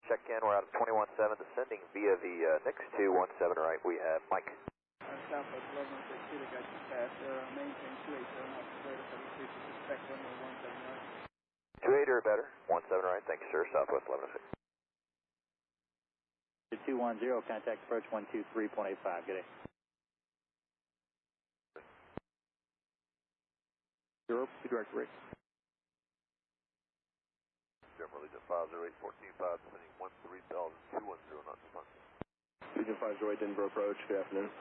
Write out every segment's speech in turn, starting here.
Check in, we're out of 21-7, descending via the next 217 right, we have Mike. Southwest 1106, Peter got you past, maintain 280 knots, clear to 76, expect runway 17 right. 28 or better, 17 right, thank you sir, Southwest 1106. 210, contact approach 123.85, good day. 0, direct Rick. General Legion 508, 14-5, descending 13,210 knots per month. Legion 508, Denver approach, good afternoon.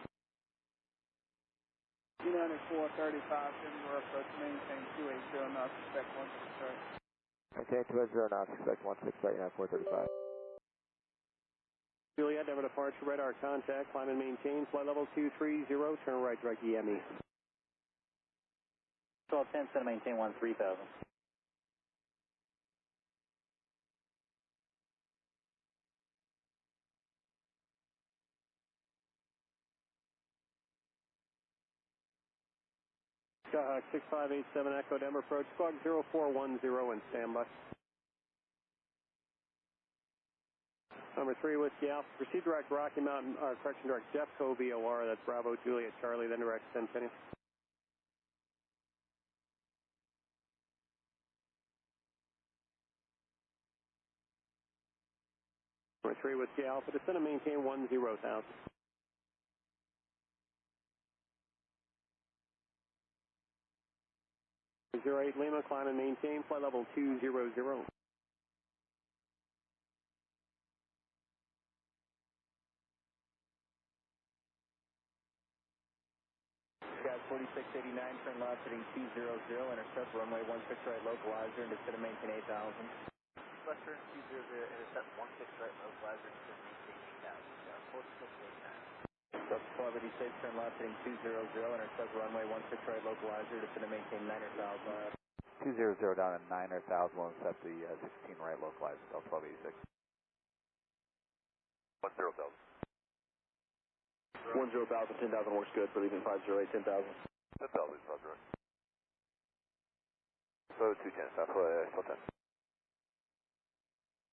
United 435, Denver approach, maintain 280 knots, expect 16 right. Maintain 280 knots, expect 16 right, now 435. Juliet, Denver departure, radar contact, climb and maintain, flight level 230, turn right direct EME. 1210, center maintain 13,000. Skyhawk 6587 Echo, Denver approach, squawk 0410 and standby. Number 3, Whiskey Alpha, proceed direct Rocky Mountain, correction direct Jeffco VOR, that's Bravo, Juliet, Charlie, then direct Centennial. Number 3, Whiskey Alpha, descend and maintain 10,000. 08 Lima, climb and maintain, flight level 200. Sky 4689, turn left heading 200, intercept runway 16 right, localizer, and descend and maintain 8,000. Left turn 200, intercept 16 right, localizer, and descend and maintain 8,000. Sky 4689. That's 1286, turn left heading 200, intercept runway 16 right, localizer, descend and maintain 9,000. 200 down at 9,000, we'll accept the 16 right localizer, Delta 1286. 10,000. 10,000, 10,000 works good for leaving 508, 10,000. 10,000 is right. So 210, Southwest 10.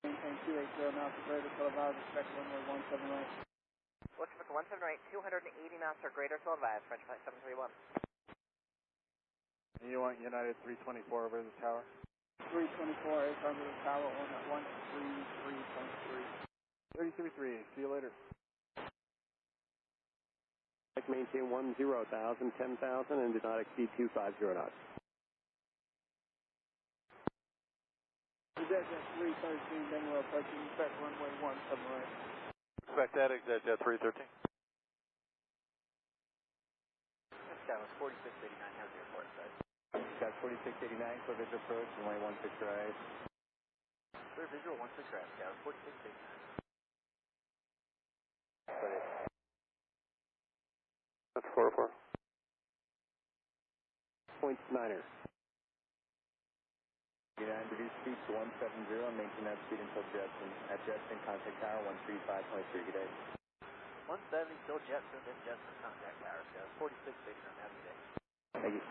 Maintain 280 knots, clear to televised, expect runway 17 right. Looking for 17 right, 280 knots or greater, so advised, French flight 731. You want United 324 over the tower? 324 is under the tower on at 133.3. 33.3, see you later. Maintain 10,000, 10,000, and do not exceed 250 knots. ExactJet 313, Denver approaching, expect runway 17 right. Expect that, ExactJet 313. Sky was 4689, have the airport side. Sky 4689, clear visual approach, runway 16 right. Clear visual 16 right, Sky was 4689. That's 404. Points Niner. United, reduce speed to 170 and maintain that speed until Jetson. At Jetson, contact tower 135.3, good day. 170, still Jetson, then Jetson, contact tower. Sky 4689, have a good day. Thank you.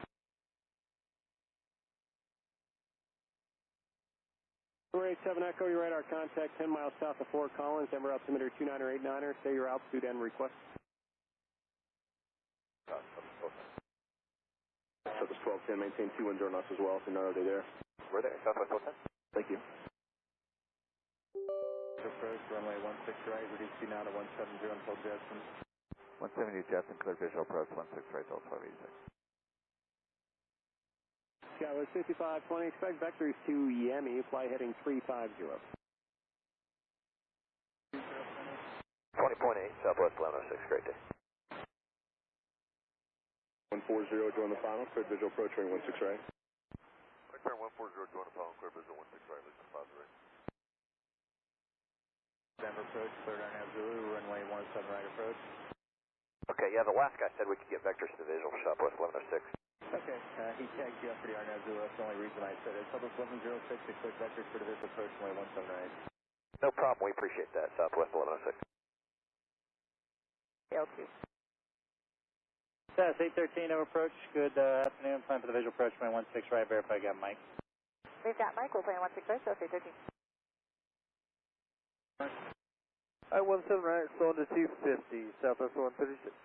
487 Echo, your radar contact 10 miles south of Fort Collins, Denver altimeter 2989er, say your altitude and request. Southwest 1210, maintain 210 knots as well, so not already there. We're there, Southwest 1210. Thank you. Approach, runway 16 right, reduce speed now to 170 until Jetson. 170 Jetson, clear visual approach, 16 right, Delta 1286. Skyway 5520, expect vectors to EME, fly heading 350. 20.8, Southwest 1106, great day. 140, join the final, clear visual approach, ring 16 right. Turn 140, join the final, clear visual 16 right, Legion 508. Denver approach, cleared RNAV Zulu, runway 17 right approach. Okay, yeah, the last guy said we could get vectors to the visual, Southwest 1106. Okay, he tagged you up for the RNAV Zulu, that's the only reason I said it. Southwest 1106, expect vectors for the visual approach, runway 17 right. No problem, we appreciate that, Southwest 1106. L2. SAS 813, over approach, good afternoon, plan for the visual approach, runway 16 right, verify got Mike. We've got Mike, we'll play on 16 right, so say 13. 17 right, slow into 250, Southwest 136.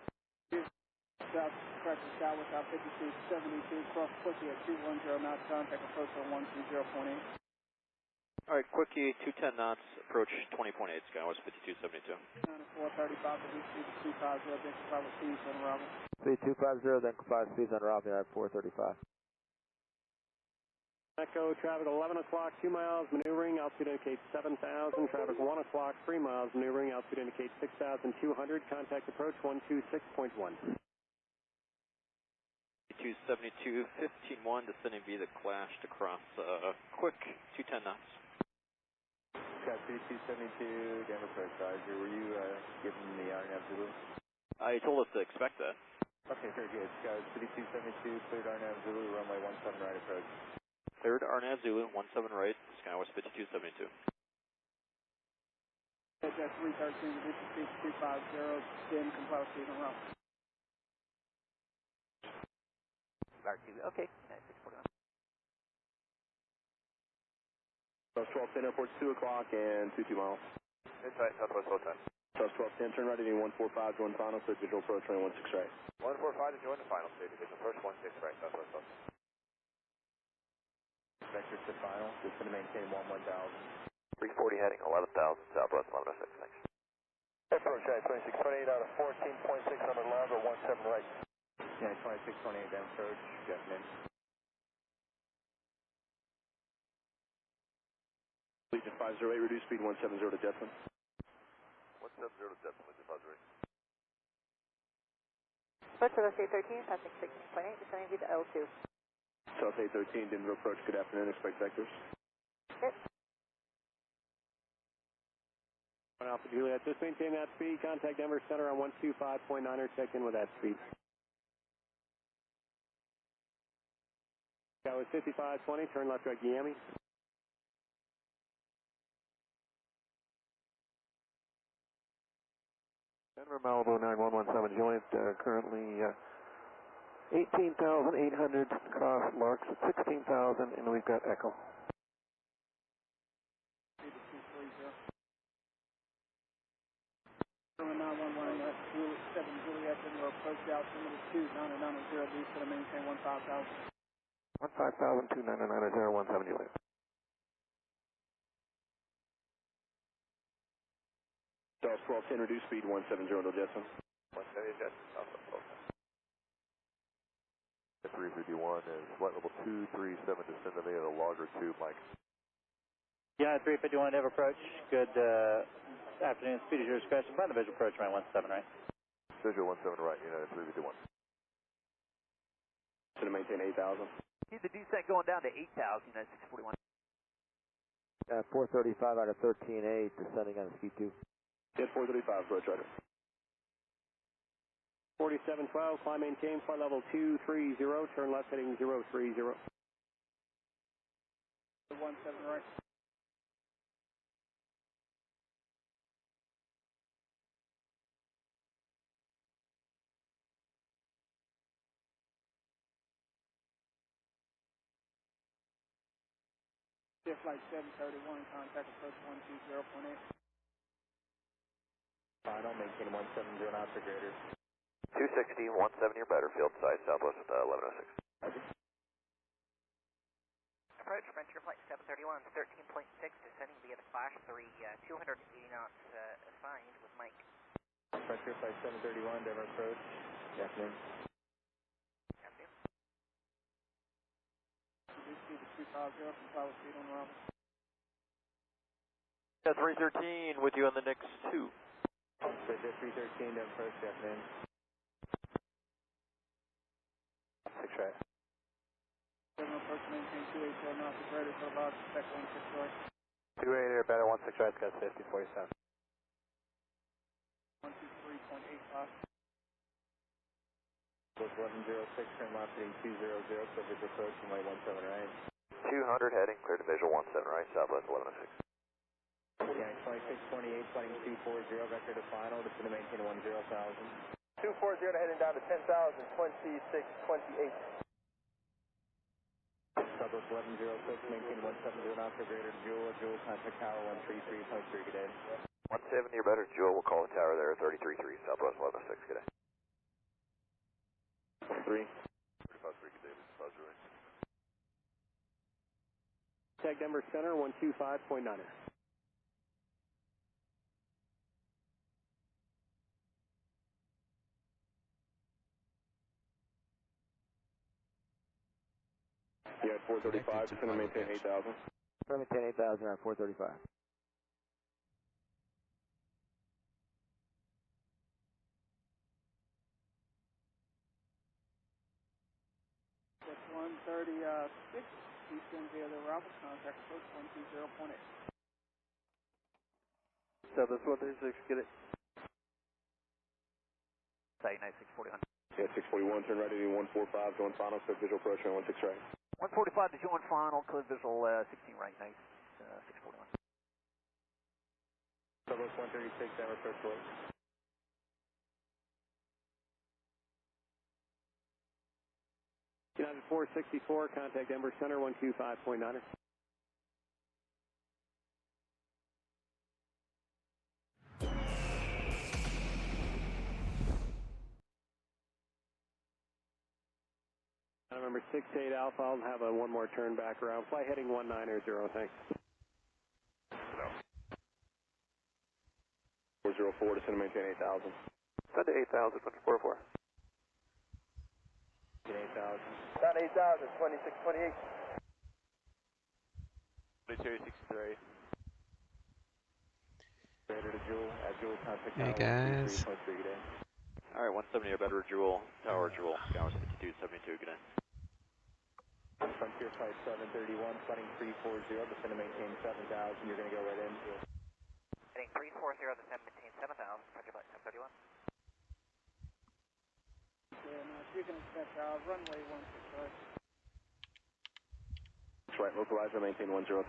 South, correction, Southwest out 5272, cross quickly at 210 knots, contact approach on 120.8. Alright, quickie 210 knots, approach 20.8, Skywest 5272. 9435, reduce speed to 250, then comply with speeds on arrival. Speed 250, then comply with speeds on arrival at 435. Echo, traffic 11 o'clock, 2 miles, maneuvering, altitude indicates 7,000, traffic 1 o'clock, 3 miles, maneuvering, altitude indicates 6,200, contact approach 126.1. 272, 15-1, descending via the clashed across, quick 210 knots. Scott 272, Denver approach advisor, were you given the RNAV Zulu? You told us to expect that. Okay, very good. Scott 272, cleared RNAV Zulu, runway 17 right approach. Third RNAV Zulu, 17 right, Skywest 5272. That's 313, reduce speed to 250, then comply with speeds on arrival. Okay, 641. South 1210, airport 2 o'clock and 22 miles. Inside, Southwest 1210. South 1210, turn right at 145, join final, clear digital approach, runway 16 right. 145 to join the final, clear digital approach, 16 right, Southwest 1210. Vector to final, just going to maintain 1000. 340 heading 11,000, Southwest 1106, thanks. Approach right, 2628 out of 14.6 number longer, 17 right. Yeah, 2628 down approach, definite. Legion 508, reduce speed 170 to Jetson. 170 to Jetson, Legion 508. Approach for South 13, passing 16.8, descending via the L2. South 813, Denver approach, good afternoon, expect vectors. Good. Alpha Juliet, just maintain that speed, contact Denver Center on 125.9er, check in with that speed. That was 5520, turn left right Miami. Denver Malibu 9117 joint, currently 18,800 cross marks at 16,000, and we've got echo. Speed to 230. 911, 7 Juliet, Denver approach out, limit is 2990, leads to the maintain 15,000. 15,000, 29990, 17 Juliet. Dallas 1210, reduce speed 170 to Jetson. 170 Jetson, Dallas 1210. 351 is flight level 237, descend to the logger 2, Mike. Yeah, 351, Denver approach, good afternoon, speed is your discretion, find the visual approach, runway 17 right. Visual 17 right, United 351. Going to maintain 8,000. See the descent going down to 8,000, United 641. 435 out of 13.8, descending on speed 2. Get 435, approach right. 4712, climb maintain, flight level 230, turn left heading 030. 17 right. Clear flight 731, contact approach 120.8. Final, maintain 170 knots or greater. 260, 170 or better, field side, Southwest 1106. Approach, Frontier Flight 731, 13.6, descending via the Flash 3, 280 knots assigned with Mike. Frontier Flight 731, Denver approach, definite. Afternoon. Reduce speed to 250, comply with speed on arrival. Yeah, 313 with you on the next 2. Bridge 313, Denver approach, definite. 6 right. Denver approach, maintain 280 knots or greater, so about expect 16 right. 28 or better, 16 right, got 50, 47. 123.85. Close 1106, turn left heading 200, so visual approach, runway 17 right. 200 heading, clear to visual 17 right, Southwest 1106. Yeah, 2628, flighting 240, vector to final, just going to maintain 10,000. 240 to heading down to 10,000, 2628. Southwest 1106, maintain 170 knots or greater, Jewel, contact tower 133.3, good day. 170 or better, Jewel, we'll call the tower there, 33-3, Southwest 11-6, good day. 3. 35-3, good day, Mr. Buzzard. Tag Denver Center, 125.9er. You had 435, just going to maintain 8,000. Maintain 8,000 at 435. That's 136. Eastern via the Ralph contact approach 120.8. Southwest 136, get it. Site 9641. Yeah, 641, turn right heading 145, join final, clear visual approach, runway 16 right. 145 to join final, clear visual 16 right, nice, 641. Southwest 136, Denver approach low. United 464, contact Denver Center, 125.9er. Number 68 Alpha, I'll have one more turn back around. Fly heading 190, thanks. 404, descend to maintain 8,000. Send to 8,000, 44. 8,000. Down 8,000, 2628. 2263. Radar to Jewel, at Jewel contact. Hey guys. Alright, 170 or better, Jewel, Tower Jewel, Scours 5272, good day. Frontier Flight 731, flighting 340, descend to maintain 7,000, you're going to go right in. Heading 340, descend maintain 7,000, Frontier Flight 731. And you can expect runway 16 right. That's right, localizer, maintain 10,000.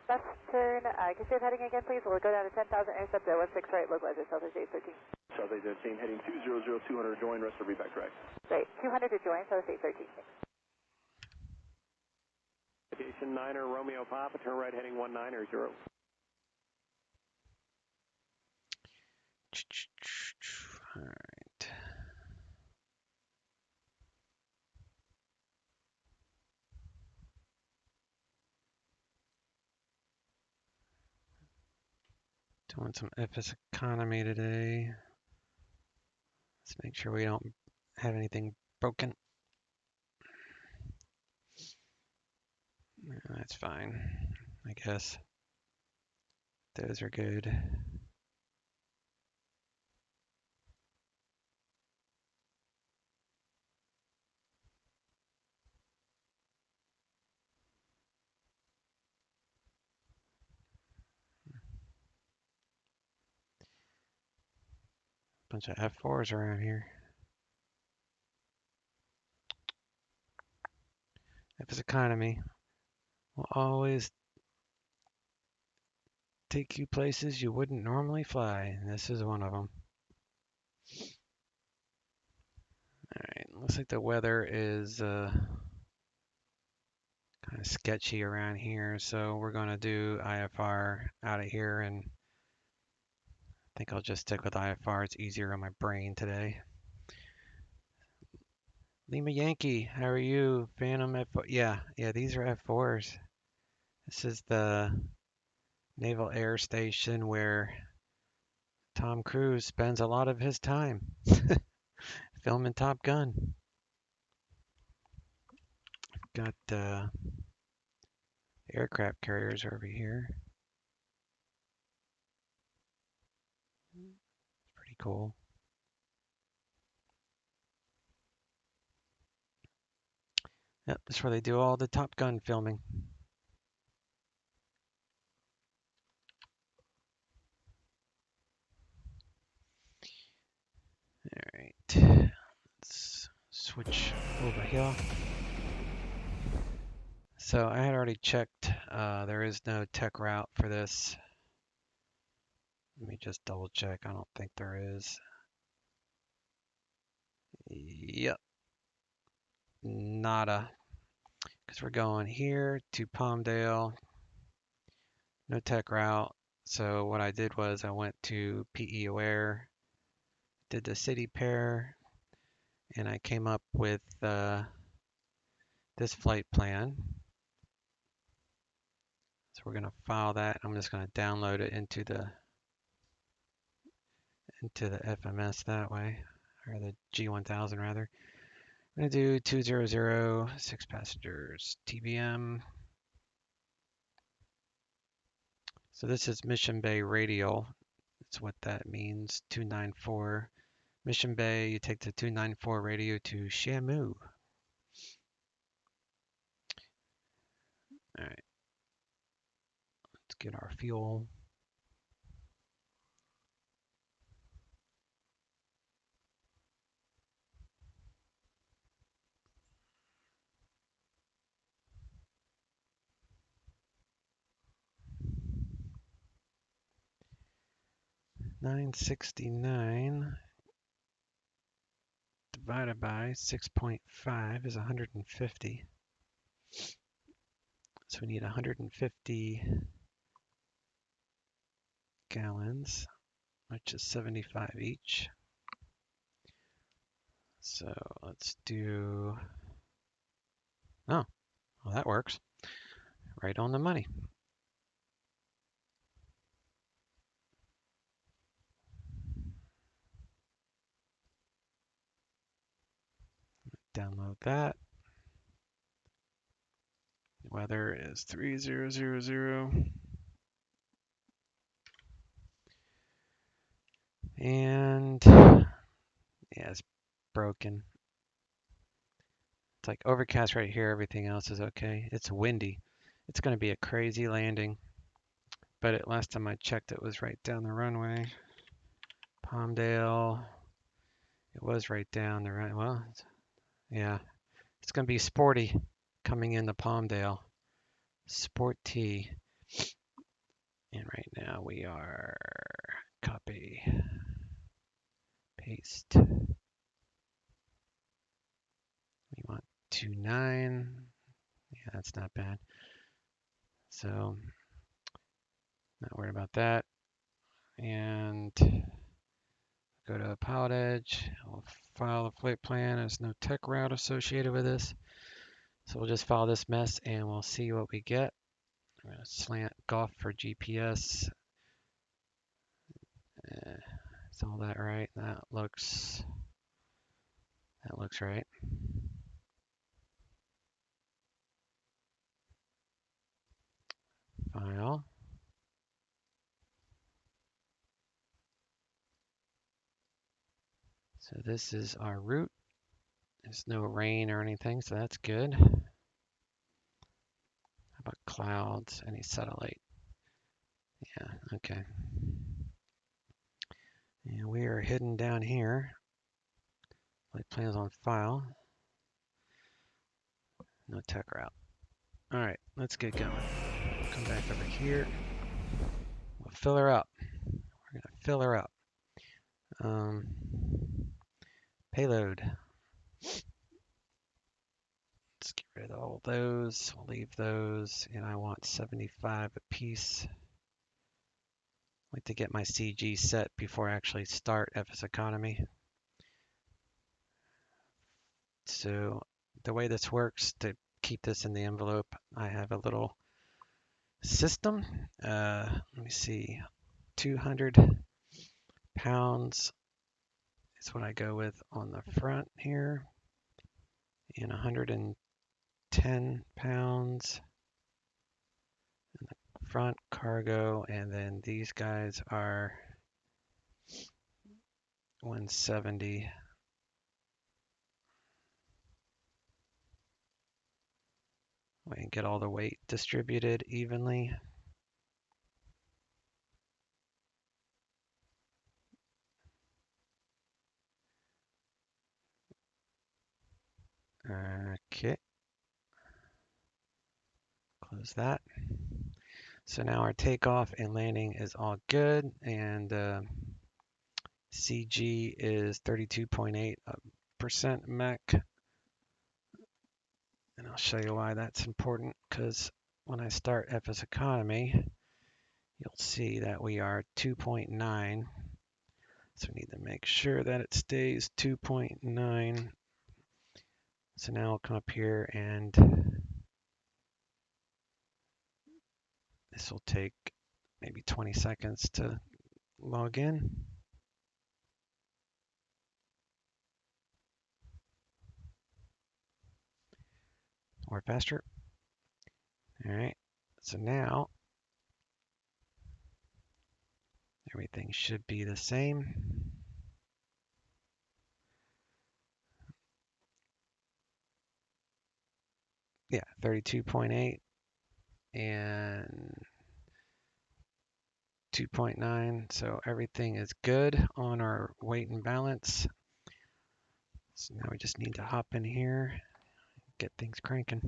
Left turn, consider heading again please, we'll go down to 10,000, intercept at 16 right, localizer, Southwest 813. Southwest 813, heading 200, 200, join, rest of reback track. Great, 200 to join, Southwest 813, thanks. Aviation 9er, Romeo Papa, turn right heading 190. Alright. Doing some FS economy today. Let's make sure we don't have anything broken. That's fine, I guess. Those are good. Bunch of F4s around here. FS economy will always take you places you wouldn't normally fly, and this is one of them. Alright, looks like the weather is kind of sketchy around here, so we're going to do IFR out of here, and I think I'll just stick with IFR. It's easier on my brain today. Lima Yankee, how are you? Phantom F4. Yeah, these are F4s. This is the Naval Air Station where Tom Cruise spends a lot of his time filming Top Gun. Got aircraft carriers over here. Pretty cool. Yep, that's where they do all the Top Gun filming. Alright, let's switch over here. So I had already checked, there is no tech route for this. Let me just double check, I don't think there is. Yep, nada. Because we're going here to Palmdale, no tech route. So what I did was I went to PE Aware, did the city pair, and I came up with this flight plan. So we're going to file that. I'm just going to download it into the FMS that way, or the G1000 rather. I'm going to do 200, 6 passengers, TBM. So this is Mission Bay Radial. That's what that means, 294. Mission Bay, you take the 294 radio to Shamu. All right, let's get our fuel. $969 divided by 6.5 is 150. So we need 150 gallons, which is 75 each. So let's do, oh, well that works. Right on the money. Download that. Weather is 3000. And yeah, it's broken. It's like overcast right here. Everything else is okay. It's windy. It's going to be a crazy landing. But last time I checked, it was right down the runway. Palmdale. It was right down the runway. Well, yeah. It's going to be sporty coming into Palmdale. Sporty. And right now we are copy. Paste. We want 29. Yeah, that's not bad. So, not worried about that. And go to PilotEdge. We'll file the flight plan. There's no tech route associated with this. So we'll just file this mess and we'll see what we get. I'm going to slant golf for GPS. Is all that right? That looks right. File. So this is our route. There's no rain or anything, so that's good. How about clouds? Any satellite? Yeah, okay. And we are heading down here. Flight plan's on file. No tech route. All right, let's get going. Come back over here. We'll fill her up. We're gonna fill her up. Payload. Let's get rid of all those. We'll leave those, and I want 75 a piece. I like to get my CG set before I actually start FS Economy. So the way this works, to keep this in the envelope, I have a little system. Let me see, 200 pounds is what I go with on the front here, and 110 pounds in the front cargo, and then these guys are 170. We can get all the weight distributed evenly. Okay. Close that. So now our takeoff and landing is all good, and CG is 32.8% mech. And I'll show you why that's important, because when I start FS Economy, you'll see that we are 2.9. So we need to make sure that it stays 2.9. So now I'll come up here and this will take maybe 20 seconds to log in. Or faster. All right, so now everything should be the same. Yeah, 32.8 and 2.9. So everything is good on our weight and balance. So now we just need to hop in here, get things cranking.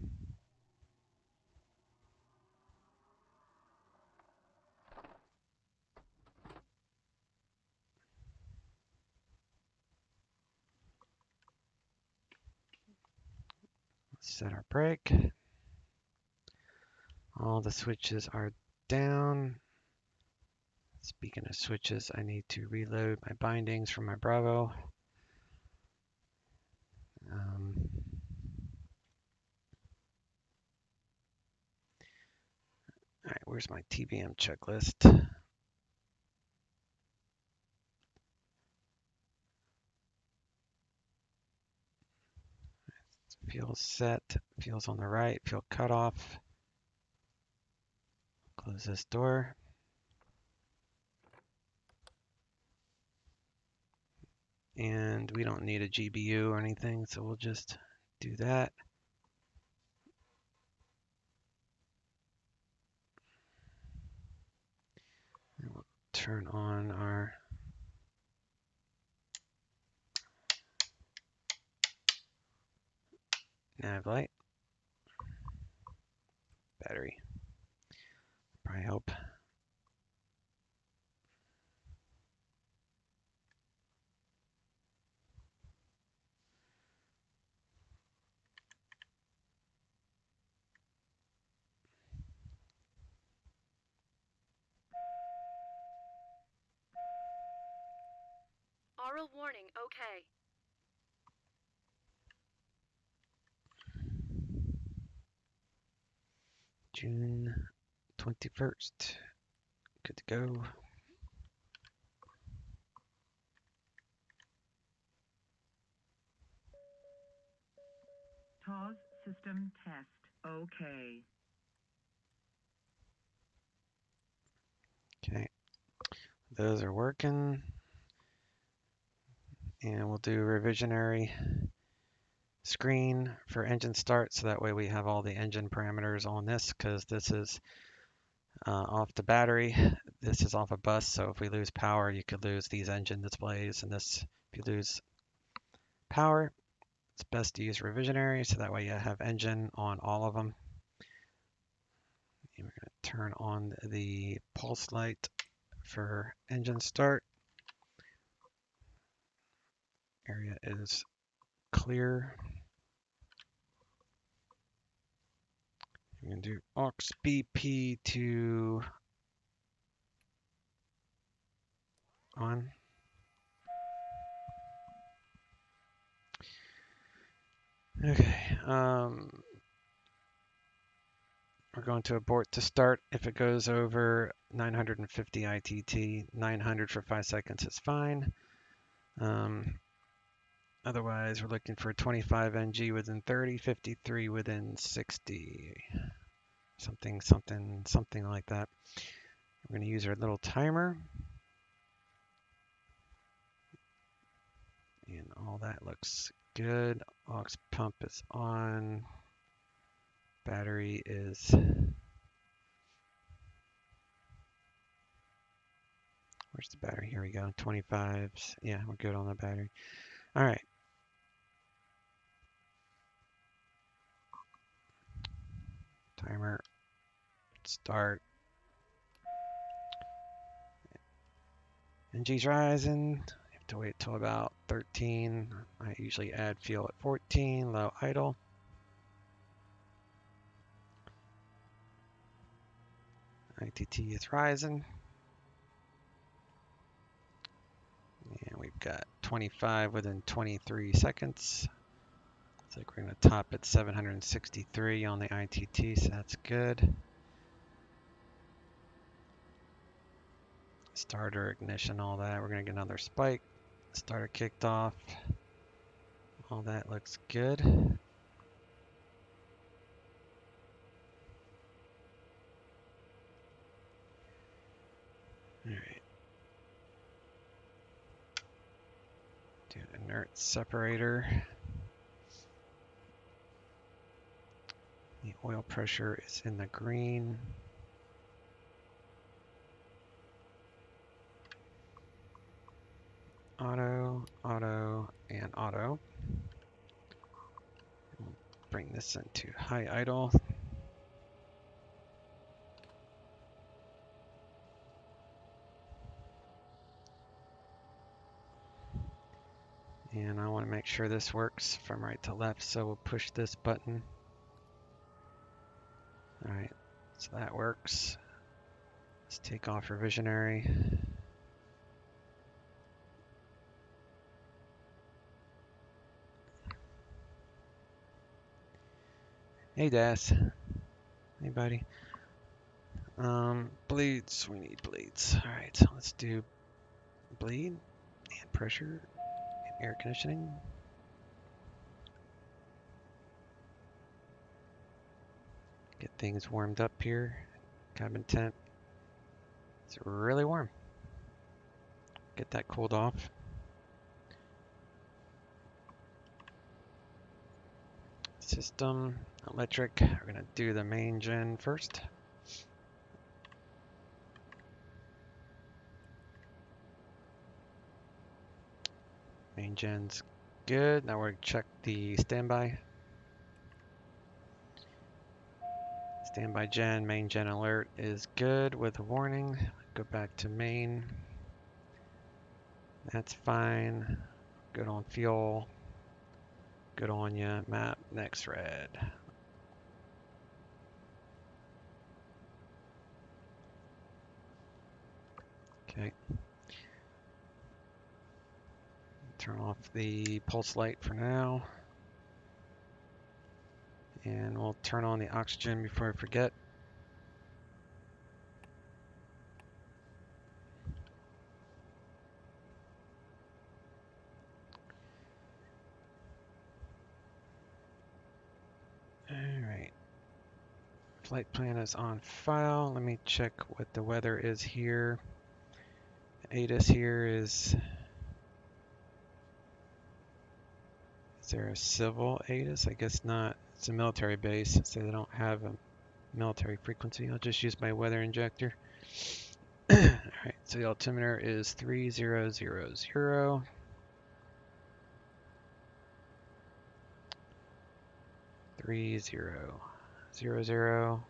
Set our brake. All the switches are down. Speaking of switches, I need to reload my bindings from my Bravo. All right, where's my TBM checklist? Fuel set, fuel's on the right, fuel cutoff. Close this door. And we don't need a GBU or anything, so we'll just do that. And we'll turn on our nav light. Battery. Probably help. Aural warning, okay. June 21st. Good to go. TAWS system test. Okay. Okay. Those are working. And we'll do revisionary screen for engine start, so that way we have all the engine parameters on this, because this is off the battery, this is off a bus, so if we lose power you could lose these engine displays, and this, if you lose power, it's best to use revisionary, so that way you have engine on all of them. And we're going to turn on the pulse light for engine start. Area is clear. I'm going to do aux BP to on. Okay. We're going to abort to start if it goes over 950 ITT. 900 for 5 seconds is fine. Otherwise, we're looking for 25 NG within 30, 53 within 60. Something like that. We're going to use our little timer. And all that looks good. Aux pump is on. Battery is... Where's the battery? Here we go. 25s. Yeah, we're good on the battery. All right. Timer. Start. NG's rising. You have to wait till about 13. I usually add fuel at 14. Low idle. ITT is rising. And we've got 25 within 23 seconds. Looks like we're going to top at 763 on the ITT, so that's good. Starter, ignition, all that. We're going to get another spike. Starter kicked off. All that looks good. All right. Do inert separator. The oil pressure is in the green. Auto, auto, and auto. We'll bring this into high idle. And I want to make sure this works from right to left, so we'll push this button. Alright, so that works. Let's take off revisionary. Hey Das. Hey buddy. Bleeds, we need bleeds. Alright, so let's do bleed and pressure and air conditioning. Get things warmed up here. Cabin temp. It's really warm. Get that cooled off. System, electric. We're gonna do the main gen first. Main gen's good. Now we're gonna check the standby. Standby gen, main gen alert is good with a warning. Go back to main. That's fine. Good on fuel. Good on ya. Map, next red. Okay. Turn off the pulse light for now. And we'll turn on the oxygen before I forget. Alright. Flight plan is on file. Let me check what the weather is here. ATIS here is there a civil ATIS? I guess not. It's a military base, so they don't have a military frequency. I'll just use my weather injector. Alright, so the altimeter is 3000. 3000.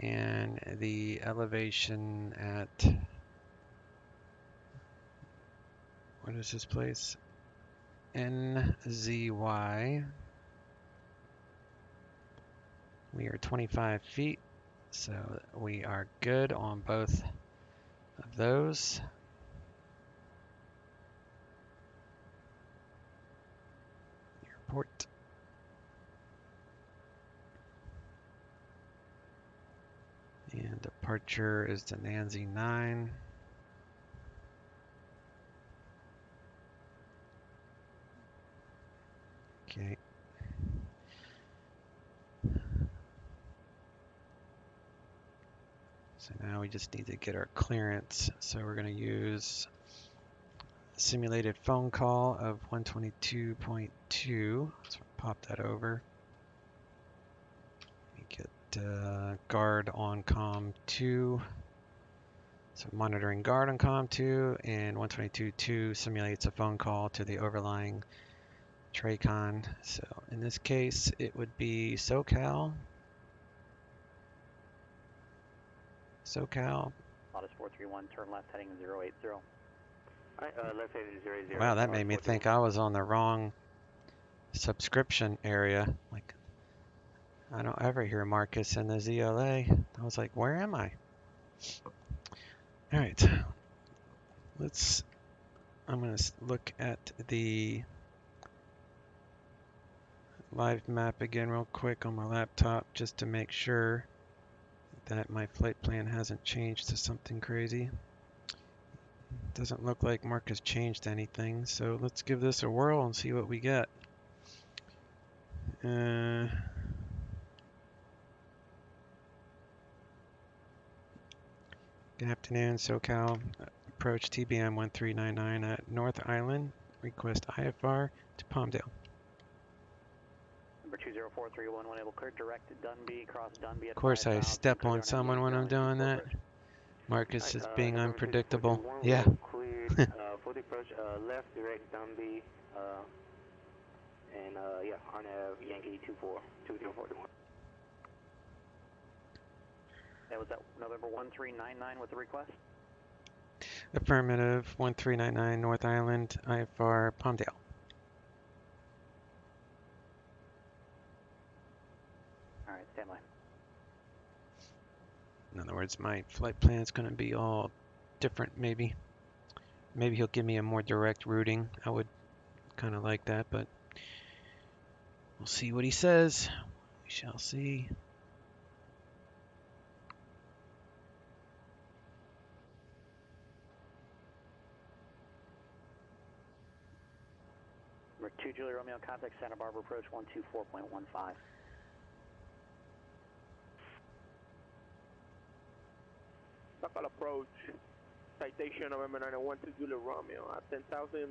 And the elevation at, what is this place? NZY. We are 25 feet, so we are good on both of those. Airport. And departure is to Nancy 9. Okay. So now we just need to get our clearance. So we're going to use a simulated phone call of 122.2. Let's pop that over. We get guard on COM 2. So monitoring guard on COM 2, and 122.2 simulates a phone call to the overlying Tracon. So in this case, it would be SoCal. Lotus 431, turn left heading 080. Alright, left heading 080. Wow, that made me think I was on the wrong subscription area. Like, I don't ever hear Marcus in the ZLA. I was like, where am I? All right, I'm gonna look at the live map again real quick on my laptop just to make sure that my flight plan hasn't changed to something crazy. Doesn't look like Marcus changed anything, so let's give this a whirl and see what we get. Good afternoon, SoCal. Approach TBM900 at North Island. Request IFR to Palmdale. Number 20431, able clear direct to Dunby, cross Dunby at Of course, I step on someone when I'm doing that. Marcus is being unpredictable. Yeah. Cleared for the approach, left direct Dunby, and yeah, on Yankee 2041. That was that November 1399 with the request? Affirmative, 1399 North Island, IFR, Palmdale. Alright, stand by. In other words, my flight plan is going to be all different, maybe. Maybe he'll give me a more direct routing. I would kind of like that, but we'll see what he says. We shall see. Number 2 Julia Romeo, contact Santa Barbara approach 124.15. Local approach, citation November 901 to Julia Romeo at 10,000,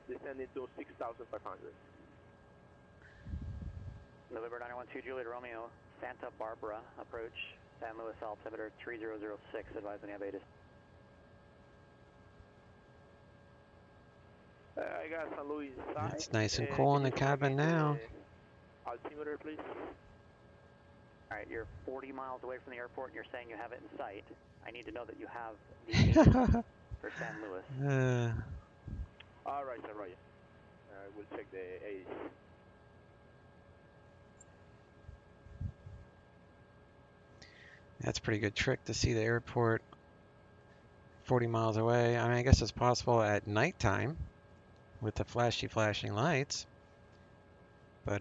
descending to 6,500. November 901 2 Juliet Romeo, Santa Barbara approach, San Luis altimeter 3006, advise when you have ATIS. I got San Luis side. It's nice and cool in the cabin now. Altimeter, please. Alright, you're 40 miles away from the airport and you're saying you have it in sight. I need to know that you have the ATIS for San Luis. Alright, sir, Roger. We'll check the ATIS. That's a pretty good trick to see the airport 40 miles away. I mean, I guess it's possible at nighttime with the flashing lights, but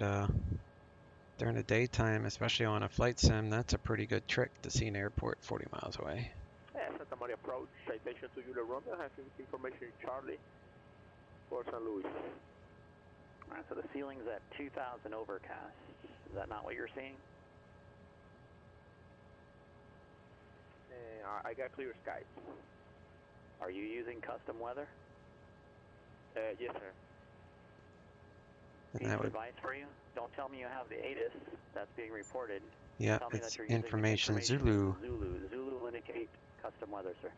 during the daytime, especially on a flight sim, that's a pretty good trick to see an airport 40 miles away. Yeah, Santa Maria approach, citation to Julia Romeo, has information Charlie for San Luis. Alright, so the ceiling's at 2,000 overcast. Is that not what you're seeing? I got clear skies. Are you using custom weather? Yes, sir. And Piece that of would, advice for you, don't tell me you have the ATIS that's being reported. yeah, Tell me it's that you're using information Zulu. Zulu will indicate custom weather, sir.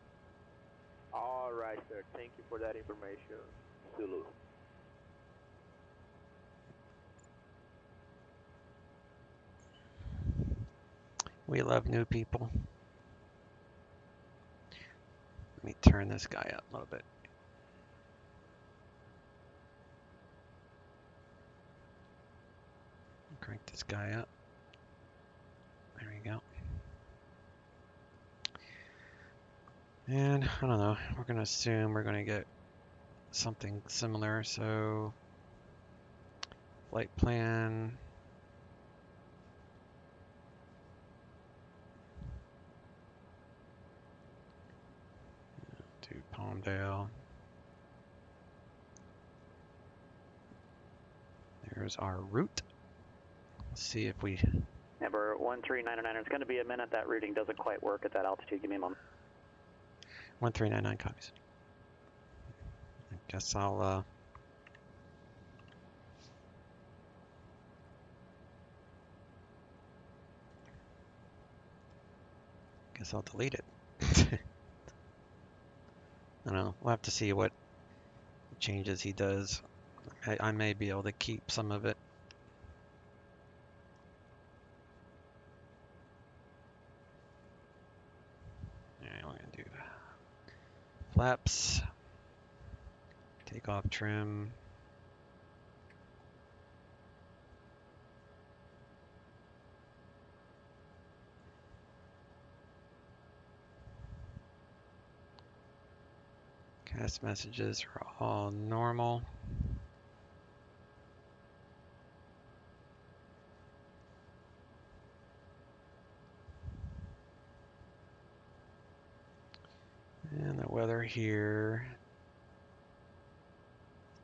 All right, sir. Thank you for that information, Zulu. We love new people. Let me turn this guy up a little bit. Crank this guy up. There we go. And I don't know, we're going to assume we're going to get something similar. So flight plan. To Palmdale. There's our route. Let's see if we... Number 1399, it's going to be a minute. That routing doesn't quite work at that altitude. Give me a moment. 1399 copies. I guess I'll delete it. I don't know. We'll have to see what changes he does. I may be able to keep some of it. Alright, we're gonna do flaps, takeoff trim, Past messages are all normal. And the weather here,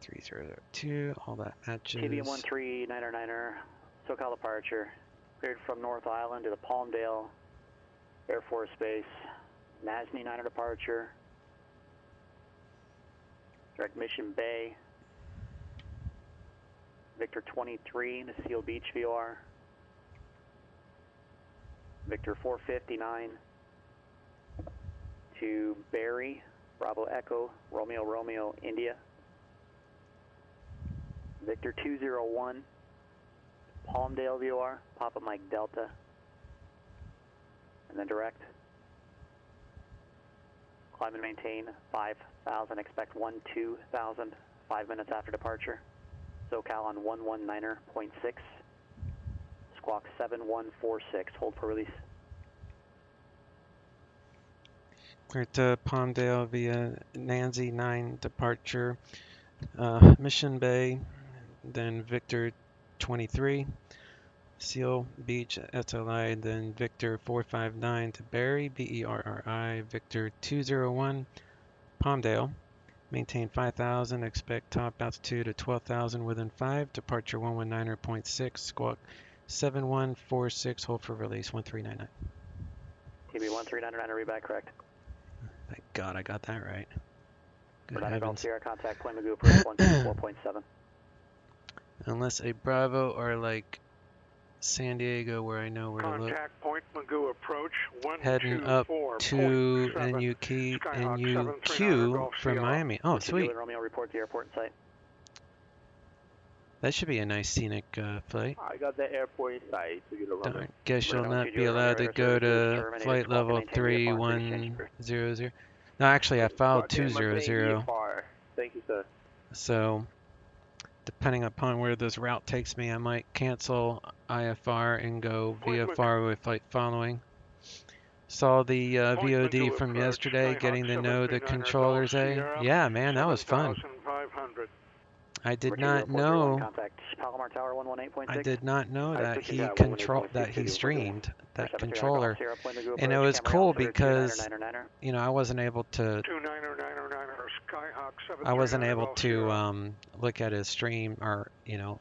3002, all that matches. TBM900, SoCal departure, cleared from North Island to the Palmdale Air Force Base, NAS 900 departure, direct Mission Bay, Victor 23 to Seal Beach VOR, Victor 459 to Barry, Bravo Echo, Romeo Romeo, India, Victor 201, Palmdale VOR, Papa Mike Delta, and then direct. Climb and maintain 5,000, expect 12,000, 5 minutes after departure. SoCal on 119.6, squawk 7146, hold for release. Clear to Palmdale via Nancy 9 departure, Mission Bay, then Victor 23, Seal Beach SLI, then Victor 459 to Barry, BERRI, Victor 201, Palmdale, maintain 5,000, expect top altitude of 12,000 within 5, departure 119.6, squawk 7146, hold for release 1399. TB 1399, read back correct. Thank God I got that right. Good Golf heavens. Sierra, contact Point Magoo approach 124.7. Unless a Bravo or like San Diego where I know where to look. Contact Point Magoo approach 124.7. Heading up to NUQ from Miami. Oh, sweet. Romeo, report to airport site. That should be a nice scenic flight. I got the airport in sight. Darn, guess you'll not be allowed to go to flight level 3100. No, actually I filed 200. Thank you, sir. So, depending upon where this route takes me, I might cancel IFR and go VFR with flight following. Saw the VOD from yesterday, getting to know the controllers. Yeah, man, that was fun. I did not know. I did not know that he streamed that controller, and it was cool because you know I wasn't able to look at his stream or you know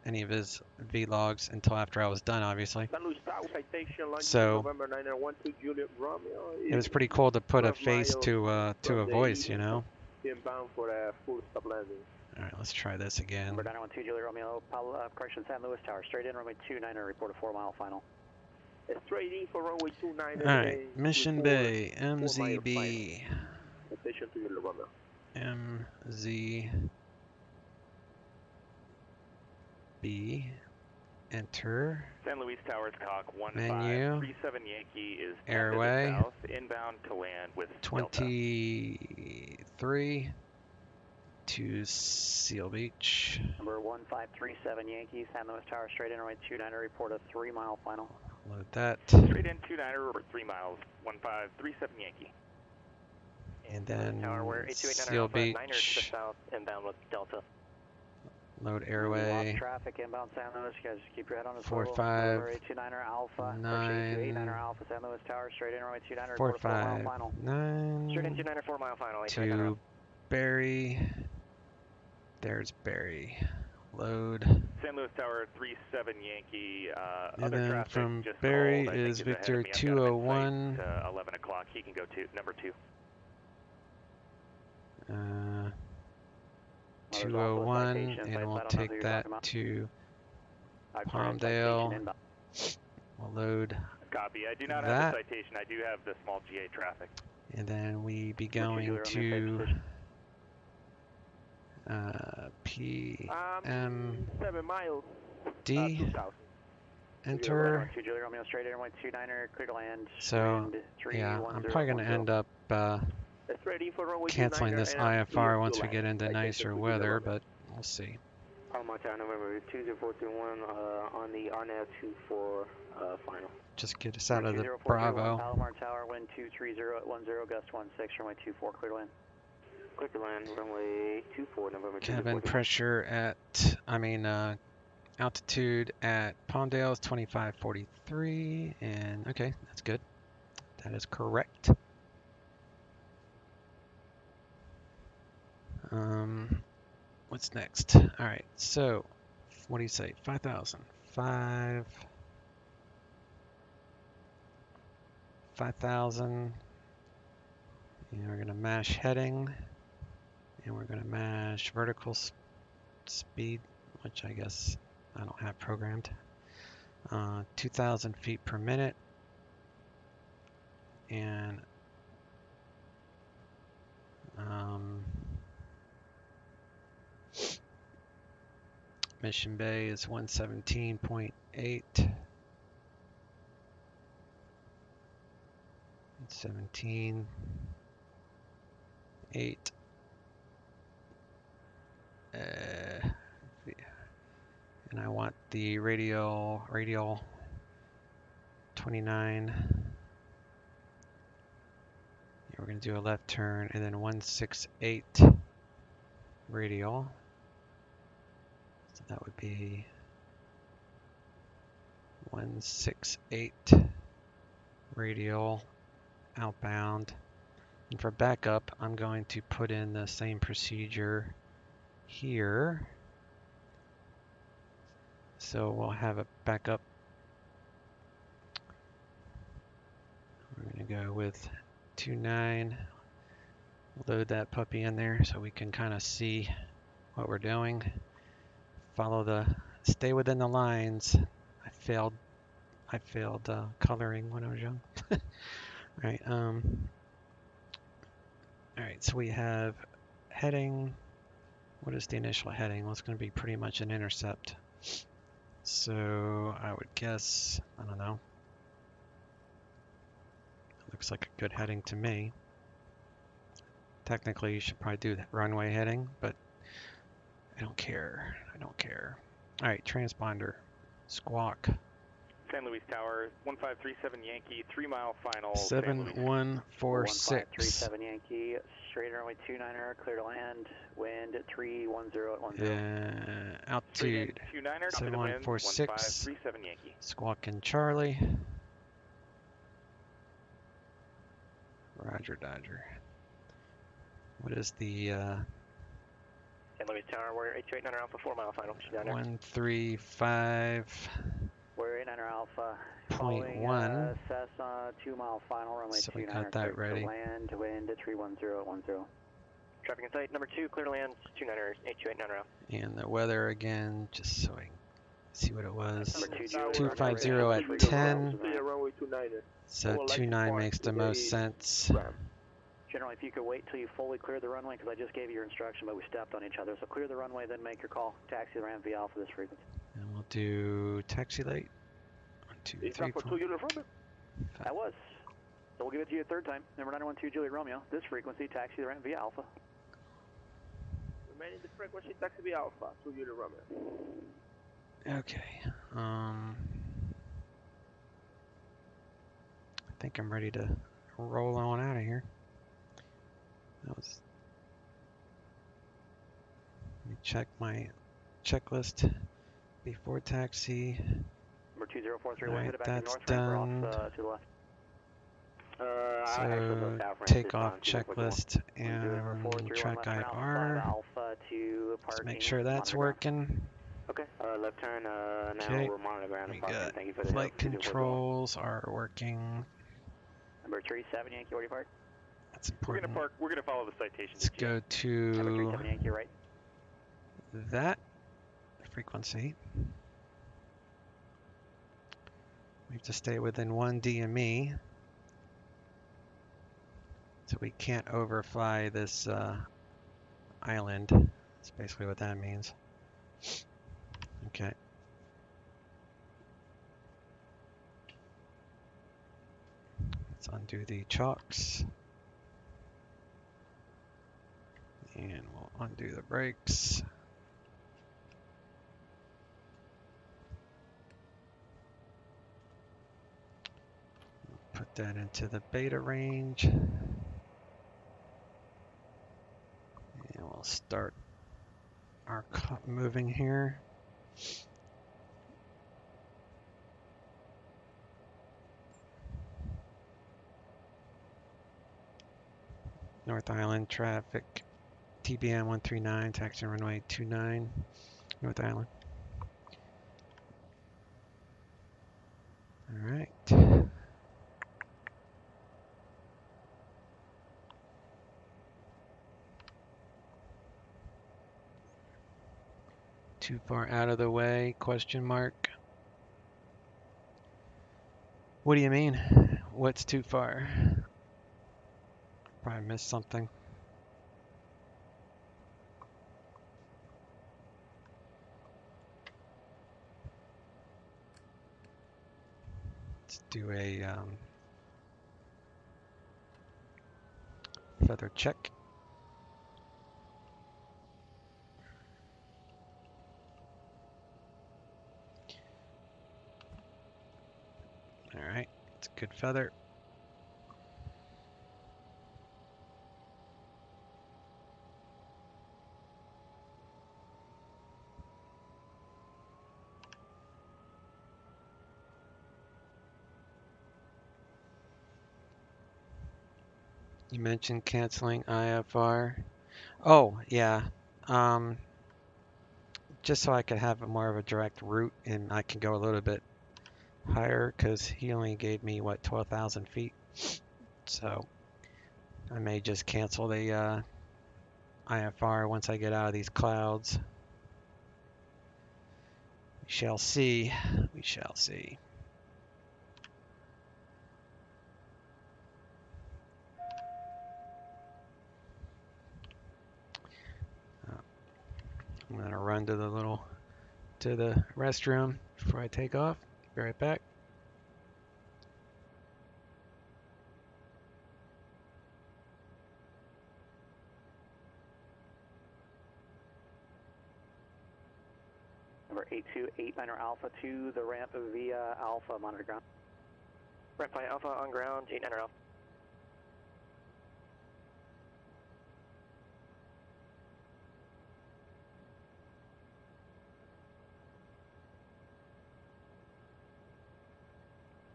any of his vlogs until after I was done, obviously. So it was pretty cool to put a face to a voice, you know. All right, let's try this again. Number 912 Juliet Romeo, correction, San Luis Tower, straight in, runway 29er, report a 4-mile final. Straight in for runway 29er. All right, Mission Bay, MZB. Attention to Juliet Romeo. MZB, enter. San Luis Towers, cock 1537 Yankee is airway, south, inbound to land with 23 to Seal Beach. Number 1537 Yankee, San Luis Tower, straight in, runway 29er, report a 3-mile final. Load that. Straight in 29er over 3 miles, 1537 Yankee. And then Tower, Seal Beach. south, inbound with Delta. Load airway. Lost traffic inbound San Luis. You guys keep your head on the 459 Alpha. 9 Alpha San Luis Tower, straight in, runway 29er, 459 straight in 29er, 4-mile final. to Barry. There's Barry. Load. San Luis Tower 37 Yankee. And then from Barry is Victor 201. 11 o'clock. He can go to number 2. 201, and we'll take that to Palmdale. We'll load Copy. I do not have a citation. I do have the small GA traffic. And then we be going to PMD. Enter. So, yeah, I'm probably going to end up canceling this IFR once we get into nicer weather, but we'll see. November 20421 on the RNAV 24 final. Just get us out of the Bravo. Palomar Tower, wind 230 at 10, gust 16, runway 24, clear to land. Clear to land, runway 24, November 2. Cabin pressure at, altitude at Palmdale is 2543, and okay, that's good. That is correct. What's next? All right, so what do you say? 5,000. 5,000. And we're gonna mash heading, and we're gonna mash vertical speed, which I guess I don't have programmed. 2,000 feet per minute, and mission bay is 117.8. 17.8. And I want the radial 29. We're going to do a left turn and then 168 radial. So that would be 168 radial outbound. And for backup, I'm going to put in the same procedure here. So we'll have a backup. We're going to go with 29. Load that puppy in there so we can kind of see what we're doing. Stay within the lines. I failed coloring when I was young. All right. All right. So we have heading. What is the initial heading? Well, it's going to be pretty much an intercept. So I would guess, I don't know. It looks like a good heading to me. Technically, you should probably do that runway heading, but I don't care. All right, transponder, squawk. San Luis Tower, 1537 Yankee, 3 mile final. 7146. 1537 Yankee, straight runway 29er, clear to land, wind at 310 at 10. Altitude 7146. 1537 Yankee. Squawk and Charlie. Roger, Dodger. What is the San Luis Tower, Warrior 8289 Alpha, 4 mile final. 135. Warrior 89 Alpha. 0.1. Cessna 2 mile final, runway So we 29er, got that ready. land, wind at 310 at 10. Traffic in sight, number 2, clear to land, 29er, 8289 Alpha. And the weather again, just so I can see what it was. 250 at 10. So 29 makes the most sense. Generally, if you could wait till you fully clear the runway, because I just gave you your instruction, but we stepped on each other. So clear the runway, then make your call. Taxi the ramp via Alpha this frequency. And we'll do taxi late. 1, 2, 3, 4. That was. So we'll give it to you a third time. Number 912 Juliet Romeo. This frequency, taxi the ramp via Alpha. Remaining the frequency, taxi via Alpha, 2 Juliet Romeo. Okay. I think I'm ready to roll on out of here. Let me check my checklist before taxi. Number 2043, All right, back that's to north, done. off, to the left. So take off checklist and track IR. Let's make sure that's working. Okay, left turn, now Okay. we're monitoring We the got Thank you for the flight help. controls are working. Number 37 Yankee, where do you park? That's important. We're gonna follow the citation. Let's go Number to 37 Yankee, right? that frequency. We have to stay within 1 DME. So we can't overfly this island. That's basically what that means. Okay. Let's undo the chocks. And we'll undo the brakes. Put that into the beta range. start our moving here. North Island traffic, TBM900, taxi runway 29, North Island. All right. Too far out of the way, question mark. What do you mean? What's too far? Probably missed something. Let's do a feather check. All right, it's a good feather. You mentioned canceling IFR. Oh, yeah. Just so I could have more of a direct route and I can go a little bit higher because he only gave me, what, 12,000 feet. So I may just cancel the IFR once I get out of these clouds. We shall see. We shall see. I'm gonna run to the restroom before I take off. Be right back. Number 8289 Alpha to the ramp via Alpha, monitor ground. Ramp by Alpha on ground, 89 Alpha.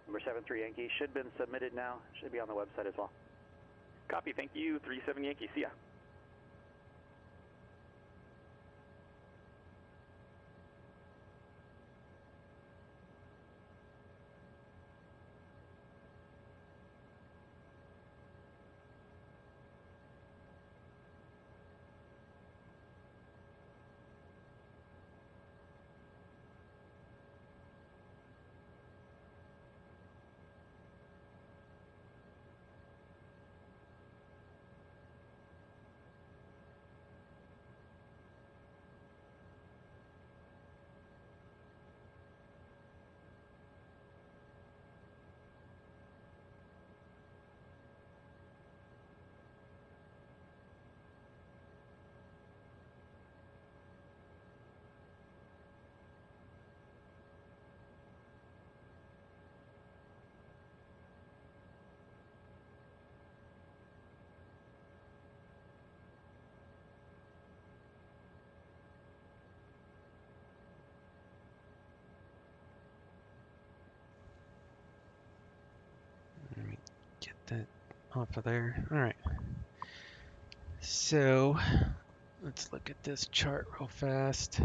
Number 73 Yankee should have been submitted now. Should be on the website as well. Copy, thank you. 37 Yankee, see ya. Let me get that off of there. All right. So let's look at this chart real fast.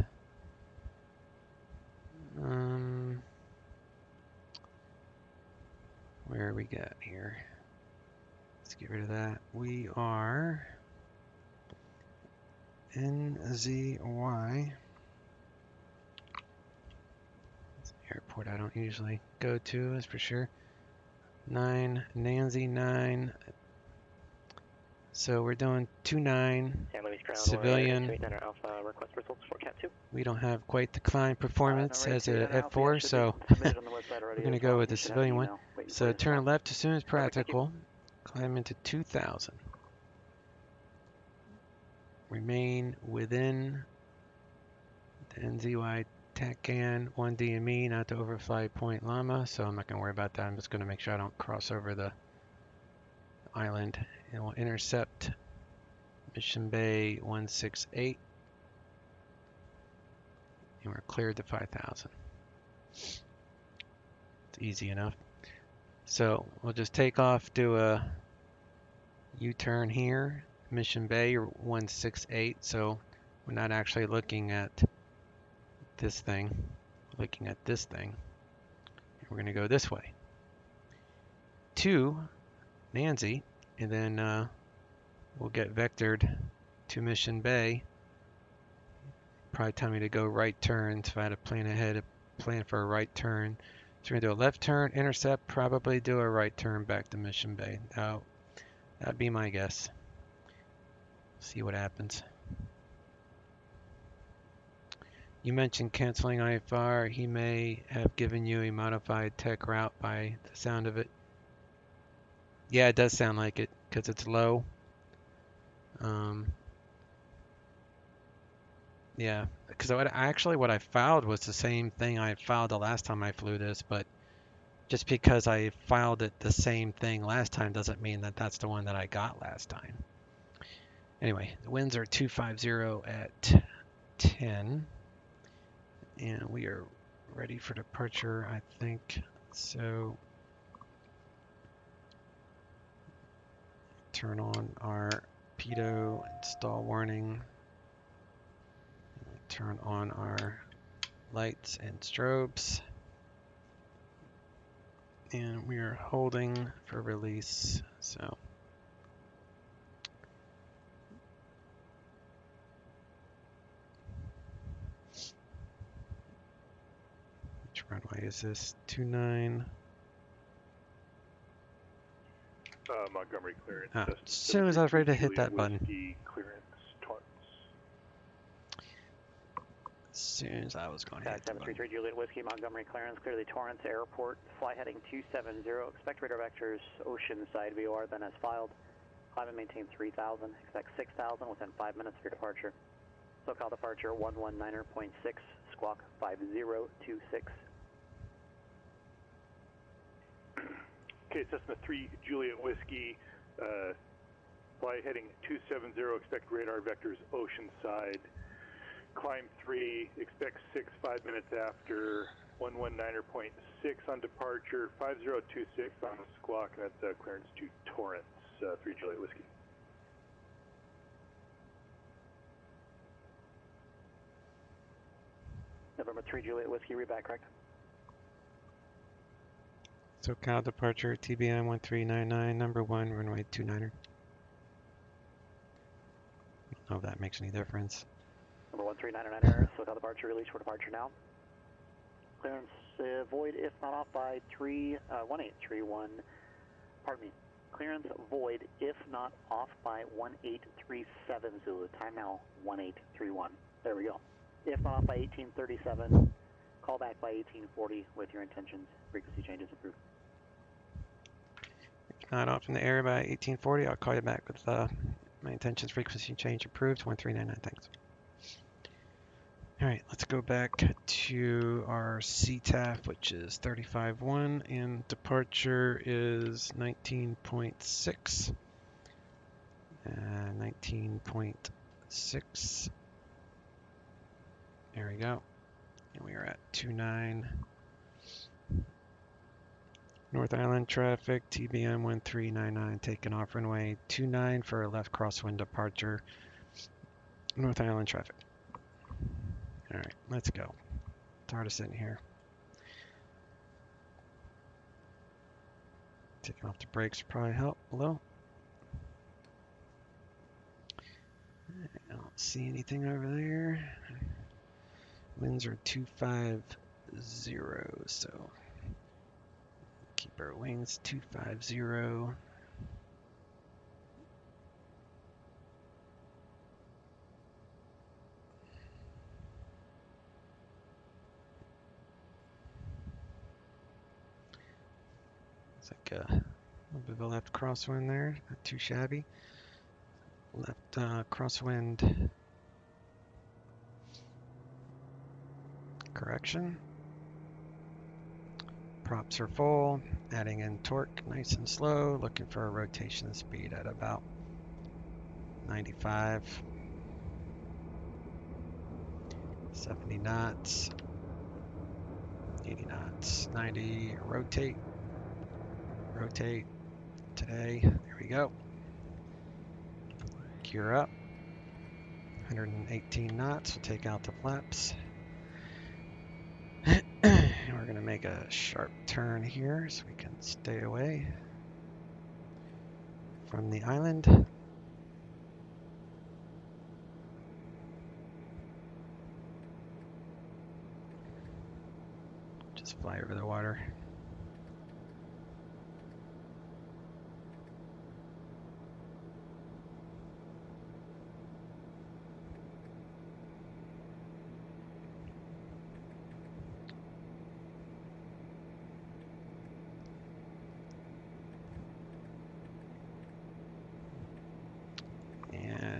Where are we got here? Let's get rid of that. We are NZY. It's an airport I don't usually go to, that's for sure. 9, Nancy 9. So we're doing 29 civilian. We don't have quite the climb performance as a F4, so we're going to go with the civilian one. So turn left as soon as practical. Climb into 2,000. Remain within the NZY TACAN 1 DME, not to overfly Point Lama, so I'm not going to worry about that. I'm just going to make sure I don't cross over the island. And we'll intercept Mission Bay 168. And we're cleared to 5,000. It's easy enough. So we'll just take off, do a U-turn here. Mission Bay 168. So we're not actually looking at this thing. We're looking at this thing. And we're going to go this way to Nancy, and then we'll get vectored to Mission Bay. Probably tell me to go right turn, so if I had to plan ahead, plan for a right turn. So we're gonna do a left turn, intercept, probably do a right turn back to Mission Bay. That'd be my guess. See what happens. You mentioned canceling IFR. He may have given you a modified tech route by the sound of it. Yeah, it does sound like it because it's low. Yeah, because what I filed was the same thing I filed the last time I flew this, but just because I filed it the same thing last time doesn't mean that that's the one that I got last time. Anyway, the winds are 250 at 10, and we are ready for departure, I think. So turn on our pitot, install warning. Turn on our lights and strobes. And we are holding for release. So which runway is this? 29. Montgomery clearance. As soon as I was ready to hit that button. Clearance, As soon as I was going to hit the button. 733 Juliet Whiskey, Montgomery clearance, clearly Torrance Airport, flight heading 270, expect radar vectors oceanside VOR, then as filed, climb and maintain 3,000, expect 6,000 within 5 minutes of your departure. SoCal departure 119.6, squawk 5026. Okay, Cessna 3 Juliet Whiskey, flight heading 270, expect radar vectors oceanside. Climb 3, expect 6, 5 minutes after, 119.6 on departure, 5026 on squawk, and that's clearance to Torrance, 3 Juliet Whiskey. November 3 Juliet Whiskey, read back, correct? SoCal departure, TBM900, number 1, runway 29er. I don't know if that makes any difference. Number 1399er, SoCal departure, release for departure now. Clearance void if not off by 1831, pardon me. Clearance void if not off by 1837 Zulu. Time now 1831. There we go. If not off by 1837, call back by 1840 with your intentions. Frequency changes approved. If not off in the area by 1840, I'll call you back with my intentions. Frequency change approved. 1399. Thanks. All right, let's go back to our CTAF, which is 35.1, and departure is 19.6. 19.6. There we go. And we are at 29. North Island traffic, TBM 1399, taking off runway 29 for a left crosswind departure. North Island traffic. All right, let's go. It's hard to sit in here. Taking off the brakes probably help a little. I don't see anything over there. Winds are 250, so keep our wings 250. It's like a little bit of a left crosswind there, not too shabby. Left crosswind correction. Props are full, adding in torque nice and slow, looking for a rotation speed at about 95. 70 knots. 80 knots. 90. Rotate. Rotate. Today. There we go. Gear up. 118 knots. We'll take out the flaps. We're going to make a sharp turn here so we can stay away from the island. Just fly over the water.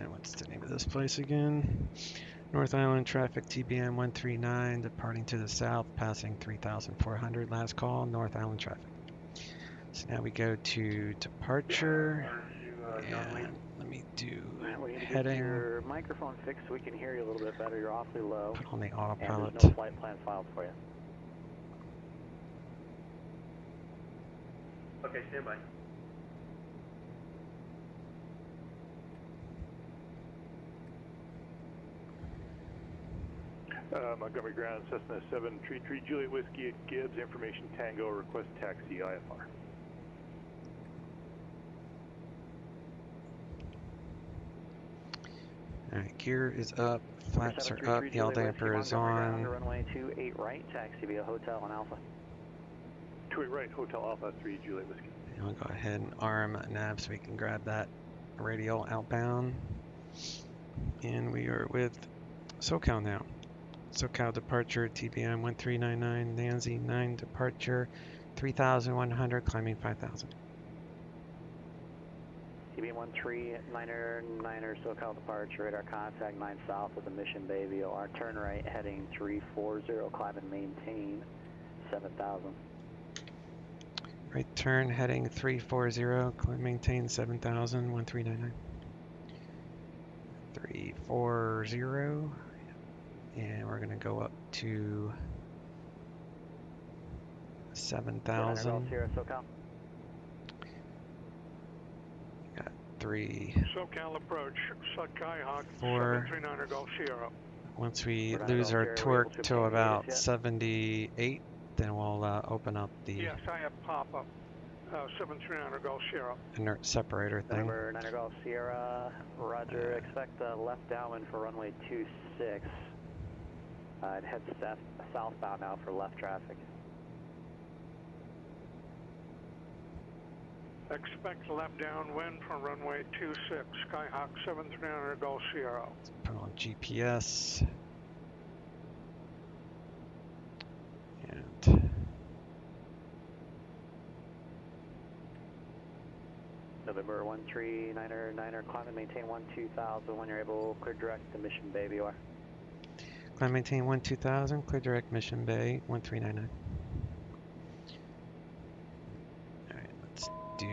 What's the name of this place again? North Island traffic TBM900 departing to the south, passing 3,400. Last call, North Island traffic. So now we go to departure, and let me do heading. Your microphone fixed so we can hear you a little bit better. You're awfully low. Put on the autopilot. And there's no flight plan filed for you. Okay, stand by. Montgomery Ground, Cessna 733 Juliet Whiskey at Gibbs, information Tango, request taxi IFR. Alright, gear is up, flaps are up, yaw damper is on. Runway 28 right, taxi via Hotel on Alpha. 28 right, Hotel Alpha 3 Juliet Whiskey. And we'll go ahead and arm nav so we can grab that radial outbound. And we are with SoCal now. SoCal departure, TBM1399, Nancy 9 departure, 3,100, climbing 5,000. TBM1399, SoCal departure, radar contact 9 south with a Mission Bay VOR, turn right heading 340, climb and maintain 7,000. Right turn heading 340, climb maintain 7,000, 1399. 340. And we're going to go up to 7,000. Got 3. SoCal approach, Sky Hawk 4. 739 Golf Sierra. Once we lose our torque to about 78, then we'll open up the yes, I have pop-up 739 Golf Sierra. Inert separator thing. Number 9 Golf Sierra, roger, expect left downwind for runway 26. It heads southbound now for left traffic. Expect left downwind from runway 26, Skyhawk 739 Golf Sierra. Put on GPS. And November 139er, climb and maintain 12,000 when you're able, clear direct to Mission Bay VOR. Climb maintain 12,000, clear direct Mission Bay 1399. Alright, let's do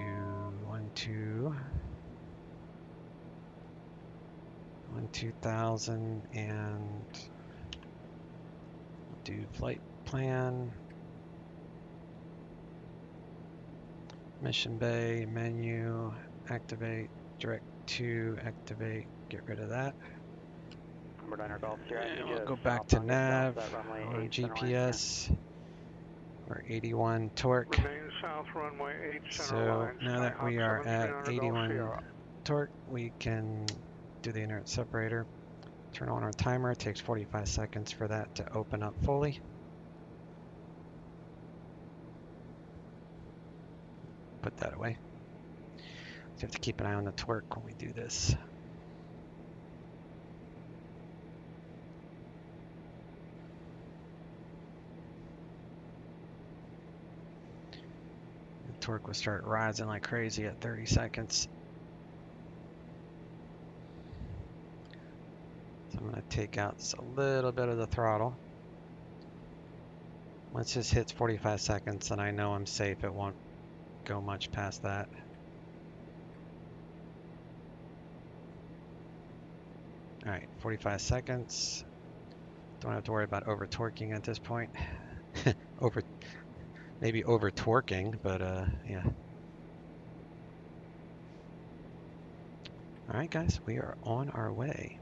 12,000 and do flight plan. Mission Bay menu, activate, direct to activate, get rid of that. And we'll go back to nav on GPS. We're 81 torque. So now that we are at 81 torque, we can do the inert separator. Turn on our timer. It takes 45 seconds for that to open up fully. Put that away. So you have to keep an eye on the torque when we do this. Torque will start rising like crazy at 30 seconds. So I'm going to take out a little bit of the throttle. Once this hits 45 seconds, then I know I'm safe. It won't go much past that. All right, 45 seconds. Don't have to worry about over torquing at this point. Maybe over torquing, but yeah. All right, guys, we are on our way.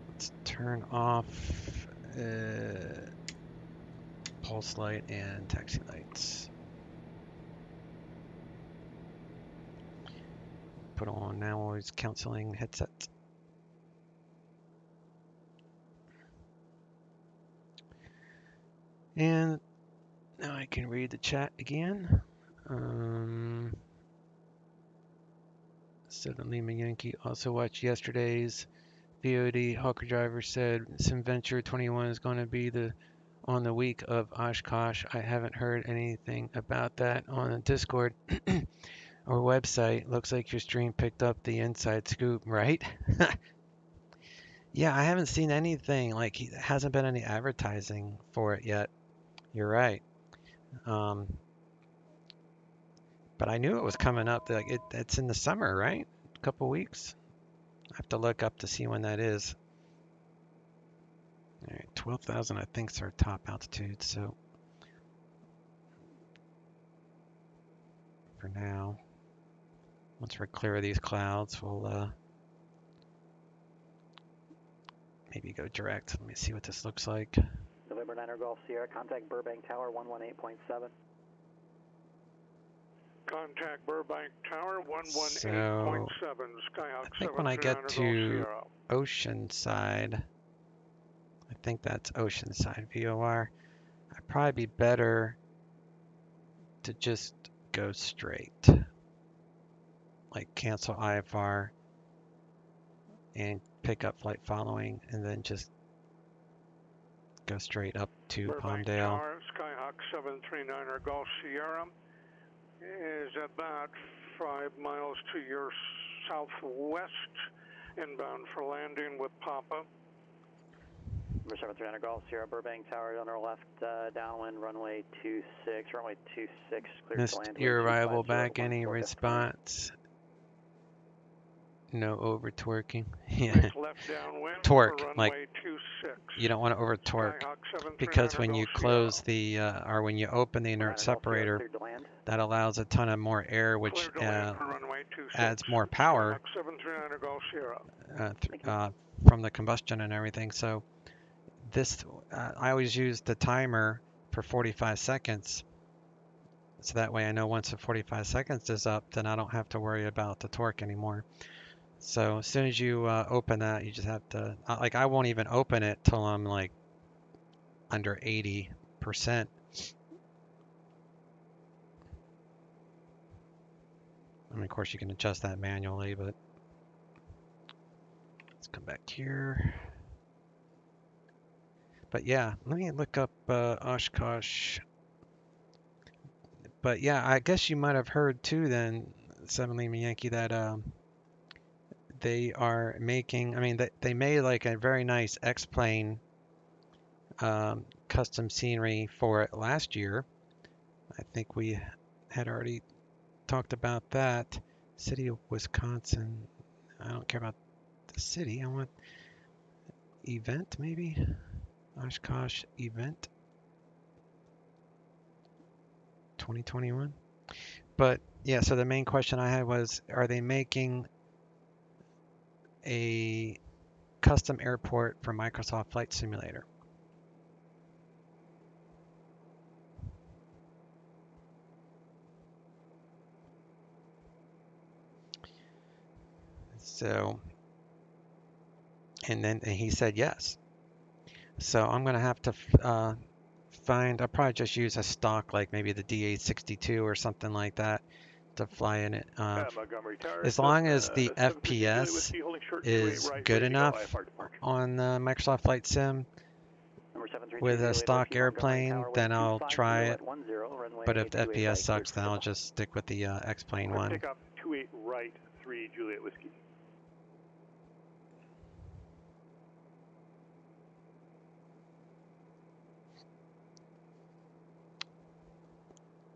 Let's turn off pulse light and taxi lights. Put on now always counseling headset. And now I can read the chat again. 7 Lima Yankee also watched yesterday's VOD. Hawker Driver said Simventure 21 is going to be on the week of Oshkosh. I haven't heard anything about that on the Discord or website. Looks like your stream picked up the inside scoop, right? Yeah, I haven't seen anything. Like, there hasn't been any advertising for it yet. You're right. But I knew it was coming up. Like it's in the summer, right? A couple weeks. I have to look up to see when that is. All right, 12,000 I think is our top altitude. So for now, once we're clear of these clouds, we'll maybe go direct. Let me see what this looks like. November 9 Golf Sierra, contact Burbank Tower 118.7. Contact Burbank Tower 118.7. So Skyhawk I think when I get to Oceanside, I think that's Oceanside VOR, I'd probably be better to just go straight. Like cancel IFR and pick up flight following and then just go straight up to Burbank Palmdale. Tower, Skyhawk 739er Golf Sierra is about 5 miles to your southwest, inbound for landing with Papa. Number 739er Golf Sierra, Burbank Tower on our left, downwind, runway 26, runway 26, clear Missed to land. your arrival back, any response? No over torquing. Yeah. Torque, like you don't want to over torque because when you close the or when you open the inert separator, that allows a ton of more air, which adds more power from the combustion and everything. So this, I always use the timer for 45 seconds. So that way I know once the 45 seconds is up, then I don't have to worry about the torque anymore. So as soon as you open that, you just have to, like I won't even open it till I'm like under 80%. I mean, of course you can adjust that manually, but let's come back here. But yeah, let me look up Oshkosh. But yeah, I guess you might have heard too then, 7 Lima Yankee, that they are making, I mean, they made like a very nice X-plane custom scenery for it last year. I think we had already talked about that. City of Wisconsin. I don't care about the city. I want event maybe. Oshkosh event 2021. But yeah, so the main question I had was, are they making a custom airport for Microsoft Flight Simulator? So, and he said yes. So I'm gonna have to I'll probably just use a stock, like maybe the DA62 or something like that, to fly in it. As long as the FPS is good enough on Microsoft Flight Sim with a stock airplane, then I'll try it. But if the FPS sucks, then I'll just stick with the X-plane one. Pick up 28 right, 3 Juliet Whiskey.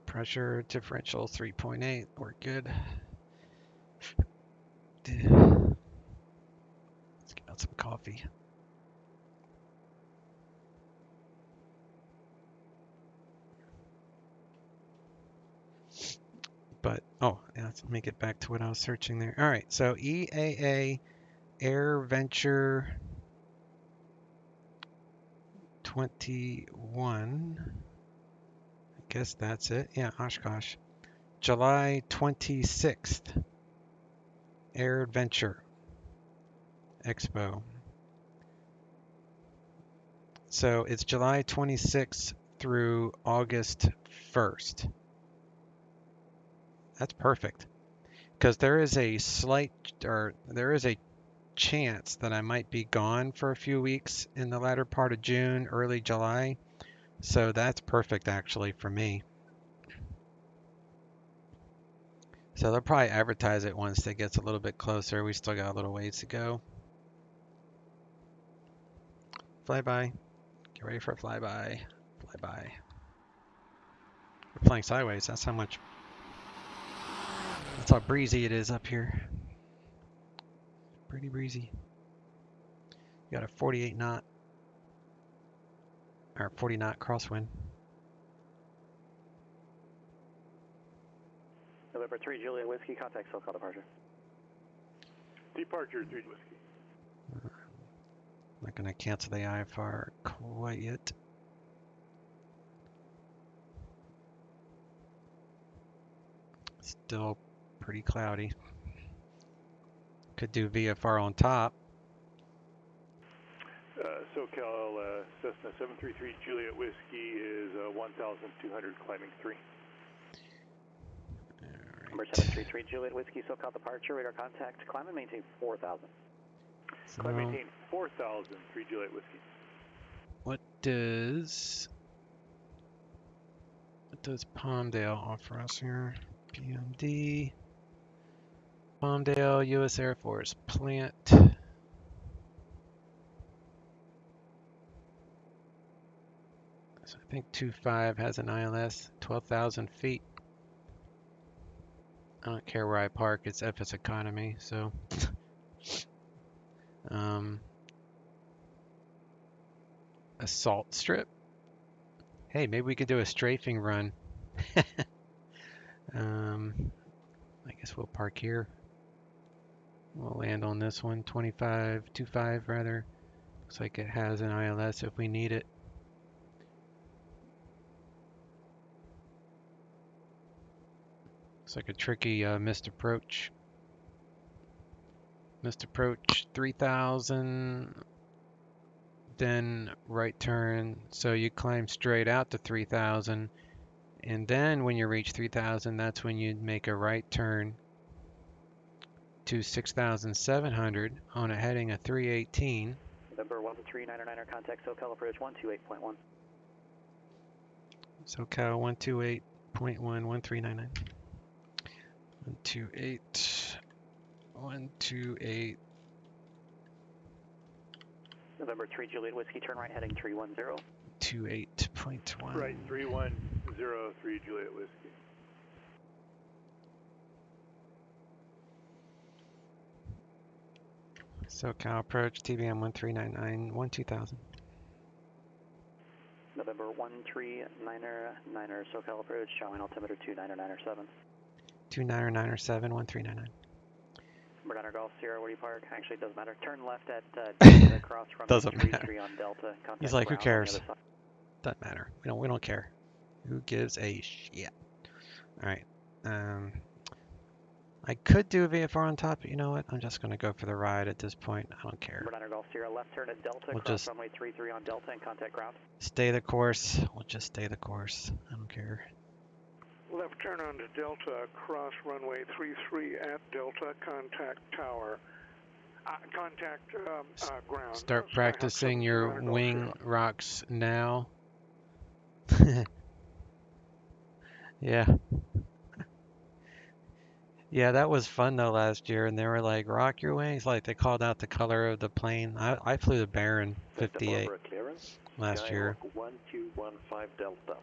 Pressure differential 3.8, we're good. Let's get a coffee. But, oh, yeah, let me get back to what I was searching there. All right, so EAA Air Venture 21. I guess that's it. Yeah, Oshkosh. July 26th. Air Adventure Expo. So it's July 26th through August 1st. That's perfect. Because there is a chance that I might be gone for a few weeks in the latter part of June, early July. So that's perfect actually for me. So they'll probably advertise it once it gets a little bit closer. We still got a little ways to go. Flyby. Get ready for a flyby. Flyby. We're flying sideways. That's how breezy it is up here. Pretty breezy. You got a 48 knot or 40 knot crosswind. November 3 Juliet Whiskey, contact SoCal departure. Departure 3 Whiskey. Not going to cancel the IFR quite yet. Still pretty cloudy. Could do VFR on top. SoCal Cessna 733 Juliet Whiskey is 1,200 climbing 3. Right. Number 733 Juliet Whiskey, SoCal departure, radar contact, climb and maintain 4,000. So Climb maintain 4,000, 3 Juliet Whiskey. What does Palmdale offer us here? PMD. Palmdale, U.S. Air Force plant. So I think 25 has an ILS, 12,000 feet. I don't care where I park, it's FS economy, so. Assault strip. Hey, maybe we could do a strafing run. I guess we'll park here. We'll land on this one, 25 rather. Looks like it has an ILS if we need it. Looks like a tricky missed approach. Missed approach 3,000, then right turn. So you climb straight out to 3,000, and then when you reach 3,000, that's when you'd make a right turn to 6,700 on a heading of 318. November 139er, contact SoCal approach 128.1. SoCal 128.11399. 128. November 3 Juliet Whiskey, turn right heading 310. 28.1. Right, 310, Juliet Whiskey. SoCal approach, TBM 1399, 12,000. November 139er, SoCal approach, showing altimeter 29997. 2997, 1399. Number 9 Golf Sierra, where do you park? Actually, it doesn't matter. Turn left at across from Doesn't 33 on Delta. Contact He's like, who ground on the cares? other side. Doesn't matter. We don't care. Who gives a shit? All right. I could do a VFR on top, but you know what? I'm just going to go for the ride at this point. I don't care. Number 9 Golf Sierra, left turn at Delta, We'll cross just runway 33 on Delta and contact ground. stay the course. We'll just stay the course. I don't care. Left turn onto Delta, cross runway 33 at Delta, contact tower. Contact ground. Start practicing your wing rocks now. Yeah. Yeah, that was fun though last year, and they were like, rock your wings, like they called out the color of the plane. I flew the Baron 58 last year. 1215 Delta,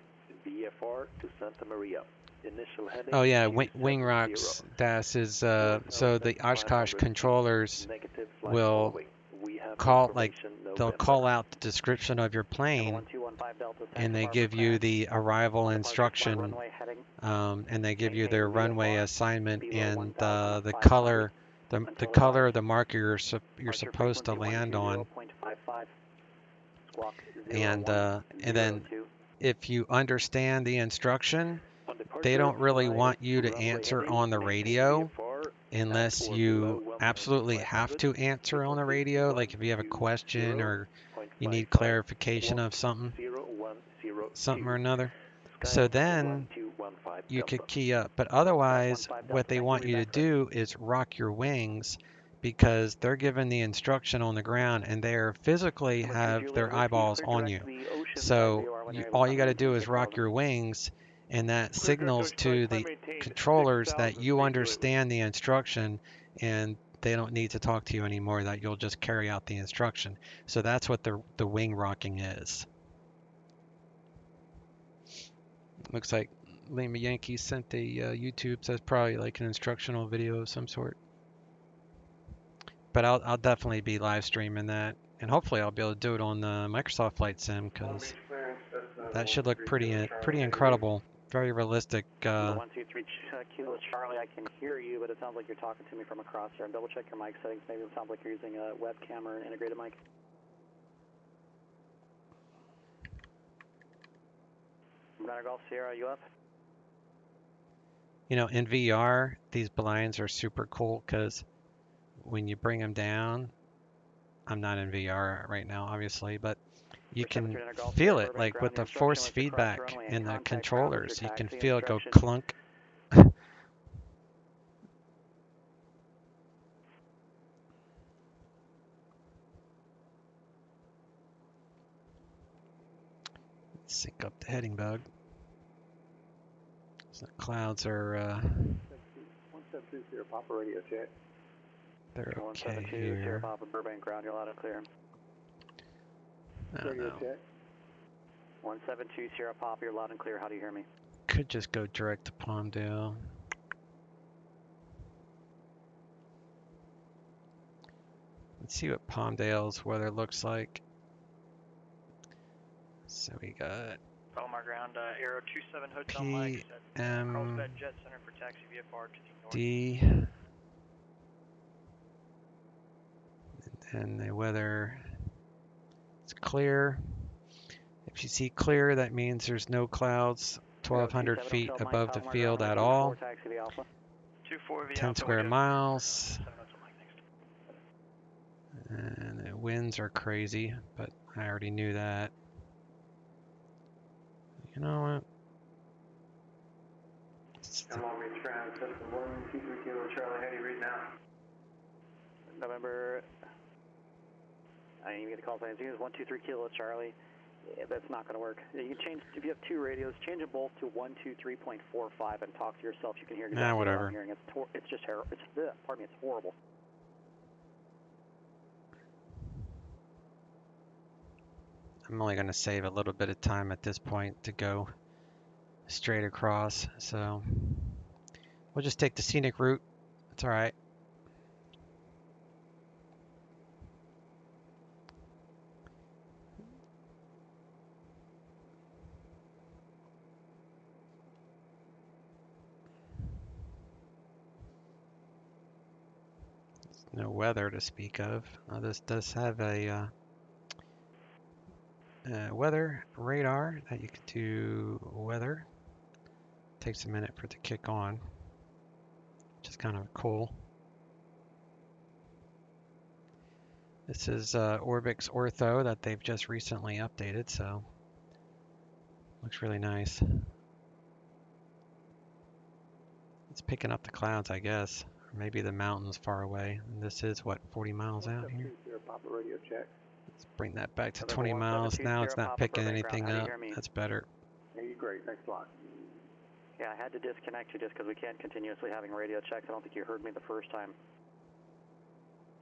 VFR to Santa Maria. Initial heading. Oh yeah, wing rocks. Das is so the Oshkosh controllers will call out the description of your plane, and they give you the arrival instruction, and they give you their runway assignment and the color of the marker you're supposed to land on. And then if you understand the instruction, they don't really want you to answer on the radio unless you absolutely have to answer on the radio, like if you have a question or you need clarification of something or another. So then you could key up. But otherwise, what they want you to do is rock your wings, because they're given the instruction on the ground and they're physically have their eyeballs on you. So all you got to do is rock your wings, and that signals to the controllers that you understand the instruction and they don't need to talk to you anymore, that you'll just carry out the instruction. So that's what the wing rocking is. Looks like Lima Yankee sent a YouTube, so it's probably like an instructional video of some sort. But I'll definitely be live streaming that, and hopefully I'll be able to do it on the Microsoft Flight Sim, because that should look pretty incredible, very realistic. 123 Kilo Charlie, I can hear you, but it sounds like you're talking to me from across there. And double check your mic settings. Maybe it sounds like you're using a webcam or an integrated mic. Runner Golf Sierra, are you up? You know, in VR, these blinds are super cool, because when you bring them down, I'm not in VR right now, obviously, but you can feel it, like with the force feedback in the controllers. You can feel it go clunk. Sync up the heading bug. So the clouds are 1720 Papa radio check. They're okay 172 here. Papa Burbank ground, you're loud and clear. Radio check. 172 Sierra Papa, you're loud and clear. How do you hear me? Could just go direct to Palmdale. Let's see what Palmdale's weather looks like. So we got Palomar ground, Aero 27 Hotel Mike at Crosswind Jet Center for taxi VFR to the north. D. And the weather, it's clear. If you see clear, that means there's no clouds 1,200 feet above the field at all. 10 square miles. And the winds are crazy, but I already knew that. You know what? I'm on reach ground, 123 Kilo Charlie, how do you read now? November, I didn't even get the call signs. It's 123 Kilo Charlie. Yeah, that's not going to work. You can change, if you have two radios, change them both to 123.45 and talk to yourself. You can hear exactly whatever. what I'm hearing. It's just terrible. Pardon me, it's horrible. I'm only going to save a little bit of time at this point to go straight across, so we'll just take the scenic route. It's all right. There's no weather to speak of. This does have a weather radar that you can do weather. Takes a minute for it to kick on, which is kind of cool. This is Orbix Ortho that they've just recently updated, so looks really nice. It's picking up the clouds, I guess, or maybe the mountains far away. And this is what, 40 miles out here? Let's bring that back to 20 miles. Now it's not picking anything up. That's better. Yeah, you're great. Thanks a lot. Yeah, I had to disconnect you just because we can't continuously having radio checks. I don't think you heard me the first time.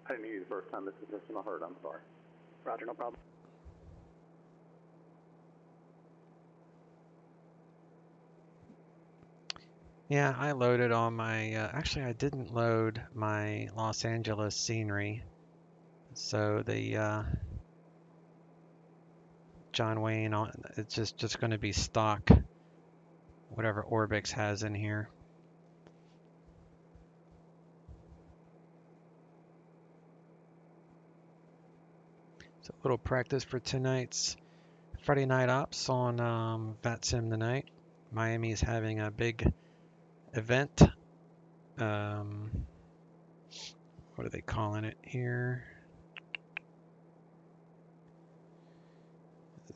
I didn't hear you the first time. This is the system I heard. I'm sorry. Roger, no problem. Yeah, I loaded on my, actually I didn't load my Los Angeles scenery. So the John Wayne, it's just going to be stock, whatever Orbix has in here. So a little practice for tonight's Friday night ops on VATSIM tonight. Miami is having a big event. What are they calling it here?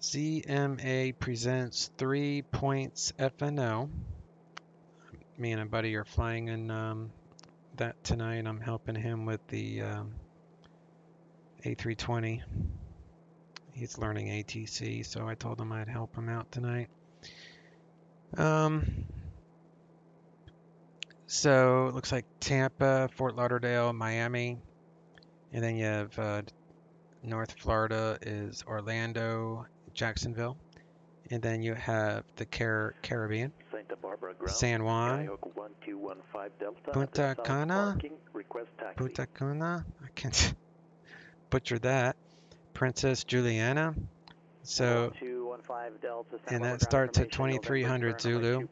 ZMA presents 3 Points FNO. Me and a buddy are flying in that tonight. I'm helping him with the A320. He's learning ATC, so I told him I'd help him out tonight. So it looks like Tampa, Fort Lauderdale, Miami, and then you have North Florida is Orlando, Jacksonville, and then you have the Caribbean, Santa Barbara ground, San Juan, Skyhawk 1215 Delta, Punta Cana, request taxi. Punta Cana, I can't butcher that, Princess Juliana. So, and that starts at 2300 Zulu.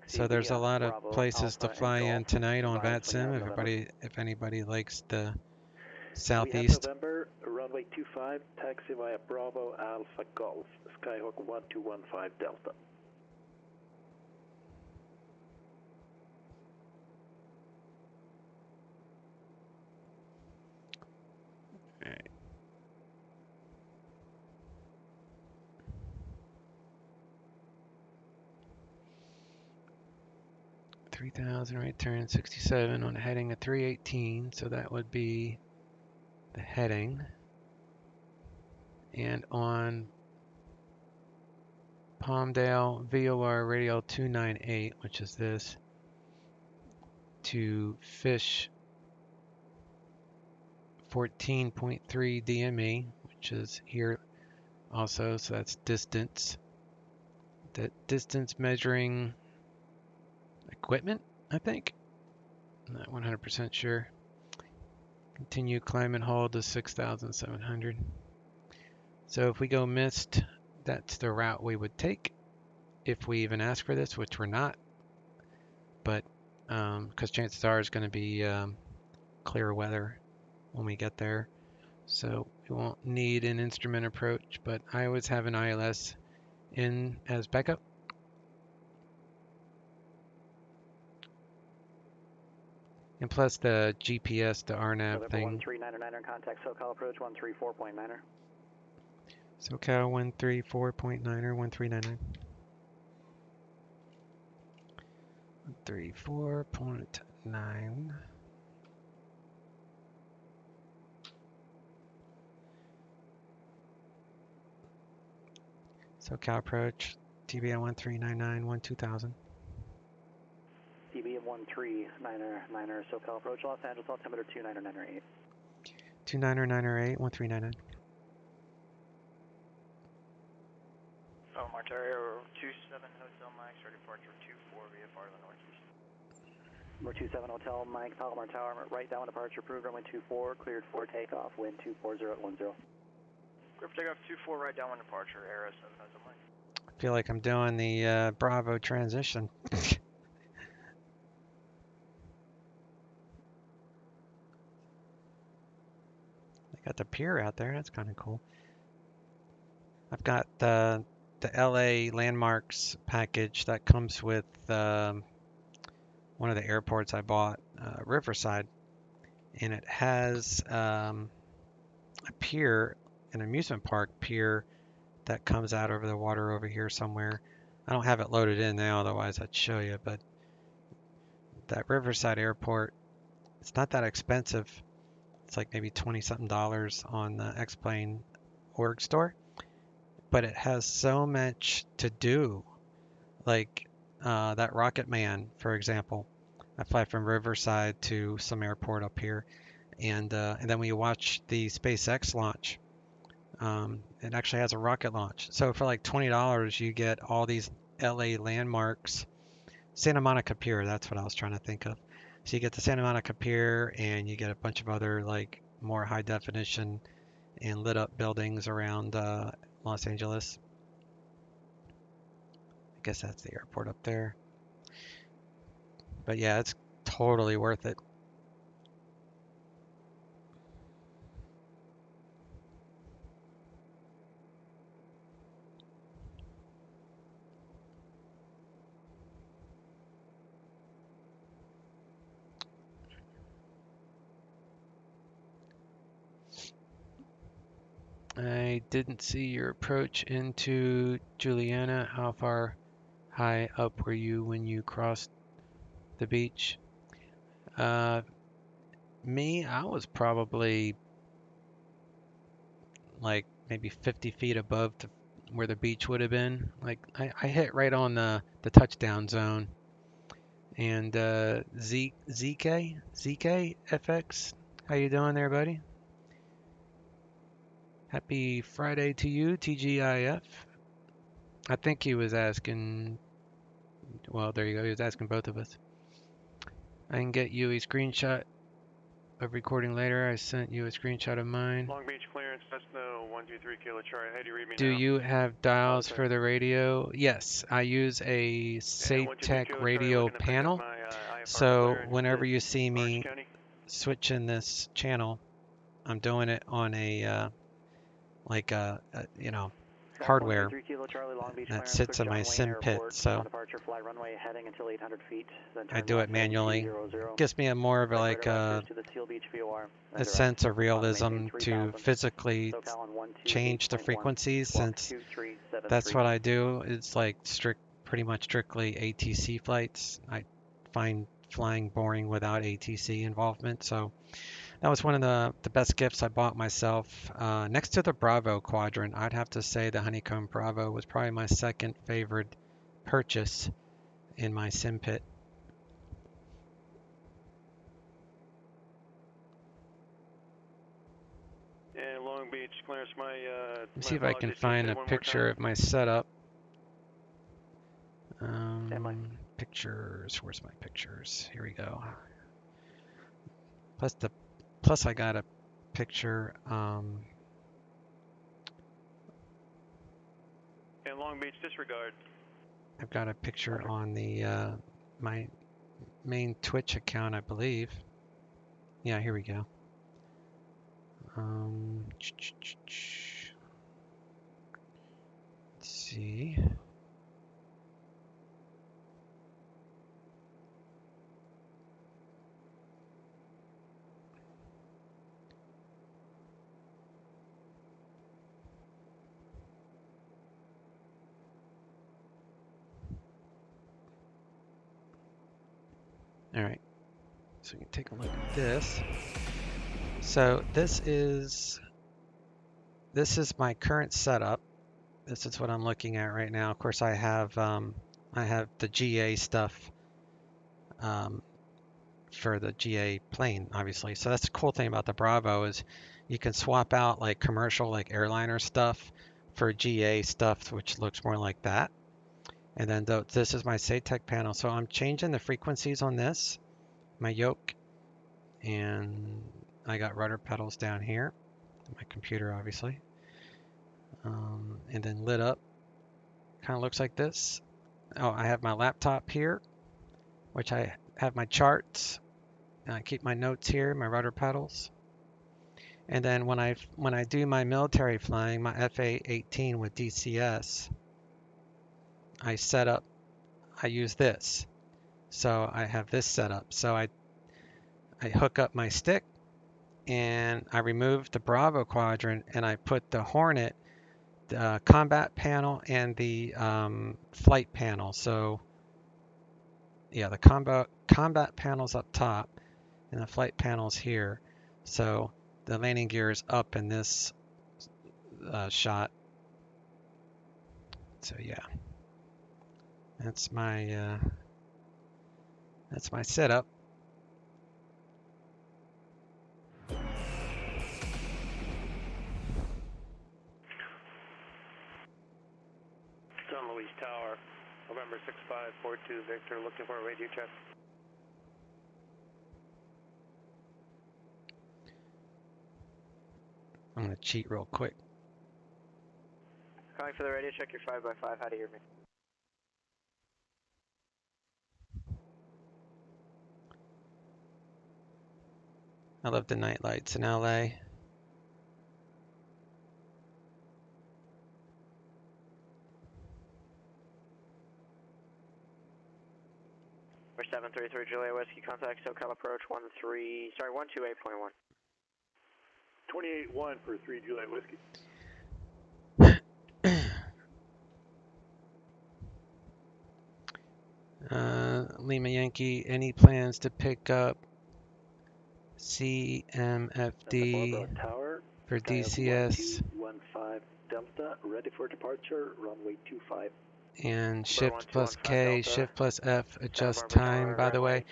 So there's a lot of places to fly in tonight on VATSIM. If anybody likes the southeast. November, runway 25, taxi via Bravo Alpha Golf, Skyhawk 1215 Delta. All right. 3000 right turn 67 on a heading of 318, so that would be the heading. And on Palmdale VOR radial 298, which is this, to fish 14.3 DME, which is here also, so that's distance. That distance measuring equipment, I think. I'm not 100% sure. Continue climb and hold to 6,700. So if we go missed, that's the route we would take if we even ask for this, which we're not. But because chances are it's going to be clear weather when we get there. So we won't need an instrument approach, but I always have an ILS in as backup. And plus the GPS, the RNAV thing. 1399 contact SoCal approach 134.9er. SoCal 134.9er, 1399. 134.9. SoCal approach, TBM 1399, 12000. TBM 139er SoCal approach, Los Angeles altimeter 299er 8. 299er 8, 1399. Palomar Terrier 27 Hotel Mike, start departure 24 VFR to the northeast. Number 27 Hotel Mike, Palomar Tower, right down departure, approved runway 24, cleared for takeoff, wind 240 at 10. Clear for takeoff 24, right down one departure, Aero 7 Hotel Mike. I feel like I'm doing the Bravo transition. Got the pier out there. That's kind of cool. I've got the LA landmarks package that comes with one of the airports I bought, Riverside, and it has a pier, an amusement park pier that comes out over the water over here somewhere. I don't have it loaded in now, otherwise I'd show you, but that Riverside airport, it's not that expensive. It's like maybe $20-something on the X-Plane org store, but it has so much to do. Like that Rocket Man, for example. I fly from Riverside to some airport up here, and then when you watch the SpaceX launch, it actually has a rocket launch. So for like $20, you get all these LA landmarks. Santa Monica Pier, that's what I was trying to think of. So you get the Santa Monica Pier, and you get a bunch of other like more high definition and lit up buildings around Los Angeles. I guess that's the airport up there. But yeah, it's totally worth it. I didn't see your approach into Juliana. How far high up were you when you crossed the beach? Me, I was probably like maybe 50 feet above where the beach would have been. Like I hit right on the touchdown zone. And ZK FX, how you doing there, buddy? Happy Friday to you, TGIF. I think he was asking, well, there you go, he was asking both of us. I can get you a screenshot of recording later. I sent you a screenshot of mine. Long Beach clearance, Cessna 123 Kilo Charlie. How do you read me Do now? you have dials for the radio? Yes, I use a SafeTech radio panel. So whenever you see me switching this channel, I'm doing it on a hardware that sits in my sim pit. So I do it manually. Gives me a more of like a sense of realism to physically change the frequencies, since that's what I do. It's like pretty much strictly ATC flights. I find flying boring without ATC involvement. So that was one of the best gifts I bought myself. Next to the Bravo quadrant, I'd have to say the Honeycomb Bravo was probably my second favorite purchase in my sim pit. And Long Beach clearance, Let me see if I can find a picture of my setup. Pictures, where's my pictures? Here we go. Plus I got a picture. And Long Beach, disregard. I've got a picture on the my main Twitch account, I believe. Yeah, here we go. Let's see. All right, so we can take a look at this. So this is my current setup. This is what I'm looking at right now. Of course, I have the GA stuff for the GA plane, obviously. So that's the cool thing about the Bravo is you can swap out like commercial, like airliner stuff for GA stuff, which looks more like that. And then this is my SafeTech panel. So I'm changing the frequencies on this, my yoke, and I got rudder pedals down here, my computer obviously, and then lit up, kind of looks like this. Oh, I have my laptop here, which I have my charts, and I keep my notes here, my rudder pedals. And then when I do my military flying, my FA-18 with DCS, I use this. So I have this set up. So I hook up my stick, and I remove the Bravo quadrant, and I put the Hornet, the combat panel, and the flight panel. So yeah, the combat panel's up top, and the flight panel's here. So the landing gear is up in this shot. So yeah, that's my setup. Sun Louise Tower, November 6542 Victor, looking for a radio check. I'm going to cheat real quick. Calling for the radio, check your 5x5, how do you hear me? I love the night lights in LA. We're 733 Juliet Whiskey, contact SoCal approach 128.1. 28-1 for 3 Juliet Whiskey. Lima Yankee, any plans to pick up CMFD for DCS 15 Delta, ready for departure, runway 25. and shift plus K, shift plus F, adjust time, by the way.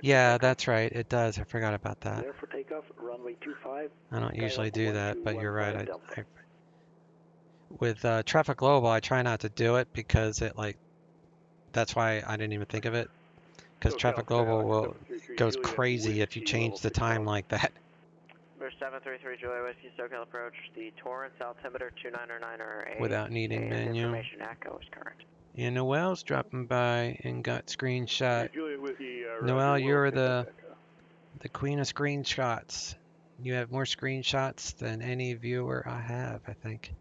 Yeah, that's right, it does. I forgot about that. Clear for takeoff, runway 25. I don't usually do that, but you're right. With Traffic Global, I try not to do it because it that's why I didn't even think of it. Because Traffic Global goes crazy if you change the time like that. We're 733 Juliet Whiskey, SoCal approach, the Torrance altimeter 2909 Without needing menu. Information echo is current. And Noel's dropping by and got screenshot. Noel, you're the queen of screenshots. You have more screenshots than any viewer I have, I think.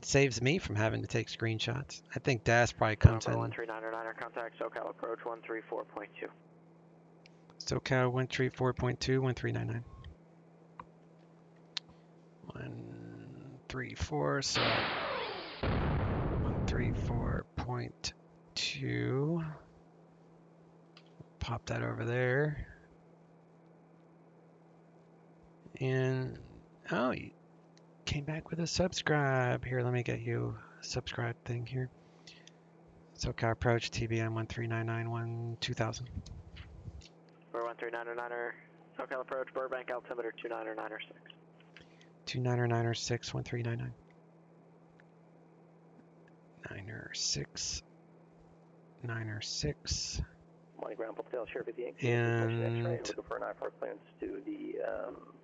It saves me from having to take screenshots. I think Das probably comes in. 13909, contact SoCal approach 134.2. SoCal 134.2, 1399. 134, so 134.2. Pop that over there. And, oh, you came back with a subscribe. Here, let me get you a subscribe thing here. SoCal approach, TBM 13991 2000. We're 13909, SoCal approach, Burbank altimeter 29906. 29906, 1399. 906. 906. Money ground, Palmdale, Sheriff of the Yankee. And looking for an I-4 clearance to the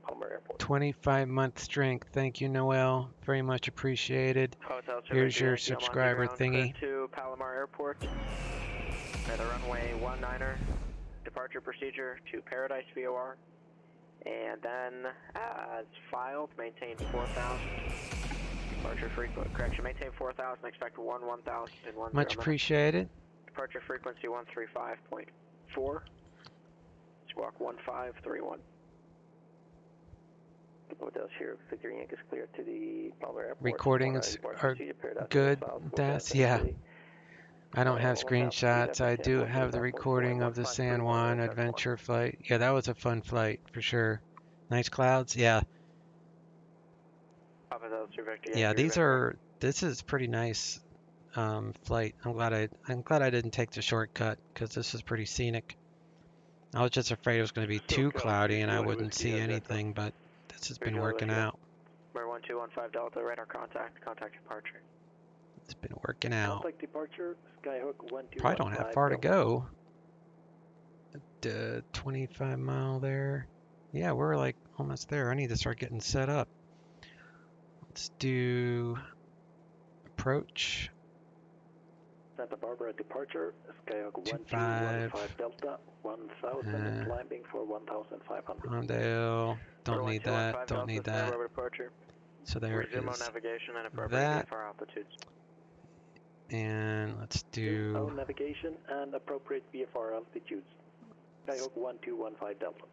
Palmer Airport. 25-month strength. Thank you, Noel. Very much appreciated. Here's your subscriber thingy. To Palomar Airport at a runway 19er. Departure procedure to Paradise VOR. And then, as filed, maintain 4,000. Departure frequency, correction, maintain 4,000. Expect 1,000 in 1 Much appreciated. Departure frequency 135.4. Squawk 1531. Hotel Sheriff, Victor Yankee is clear to the Palmer Airport. Recordings are good, Das. Yeah. I don't have screenshots. I do have the recording of the San Juan adventure flight. Yeah, that was a fun flight for sure. Nice clouds. Yeah. Yeah, this is pretty nice flight. I'm glad I didn't take the shortcut because this is pretty scenic. I was just afraid it was going to be too cloudy and I wouldn't see anything, but this has been working out. We're 1215 Delta, radar contact departure. It's been working out. Contact departure, Skyhook 1215. Probably don't have far to go. 25 mile there. Yeah, we're like almost there. I need to start getting set up. Let's do approach. Santa Barbara departure, Skyhook 1215 Delta, 1000, climbing for 1500. Palmdale, don't need that, don't need that. So there is navigation and that. For altitudes. And let's do navigation and appropriate VFR altitudes. Skyhook 1215 Delta.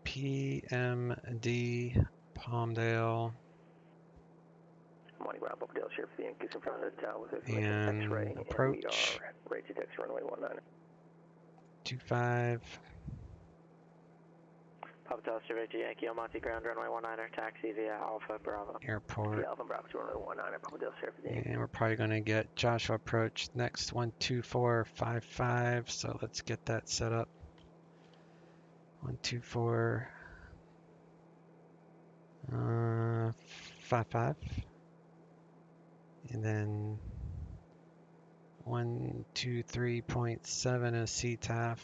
PMD Palmdale. Morning ground, Palmdale, Sheriff of the Yankees in front of the tower with and X-ray. approach. And we are ready to taxi runway 19. 25. Palmdale, Sheriff of Yankee, Almonte ground, runway 19er, taxi via Alpha Bravo. Airport. Yeah, Alpha Bravo to runway 19er, Palmdale, Sheriff of the Yankee. And we're probably going to get Joshua approach next 12455. So let's get that set up. 12455. And then 123.7 is CTAF.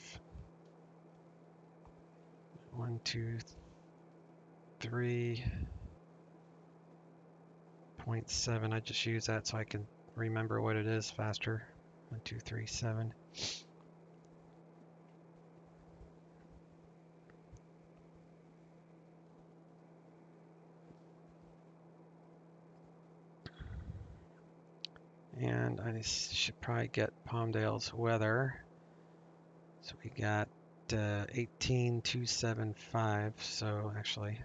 123. 123.7. I just use that so I can remember what it is faster. 1237. And I should probably get Palmdale's weather. So we got 18275. So actually,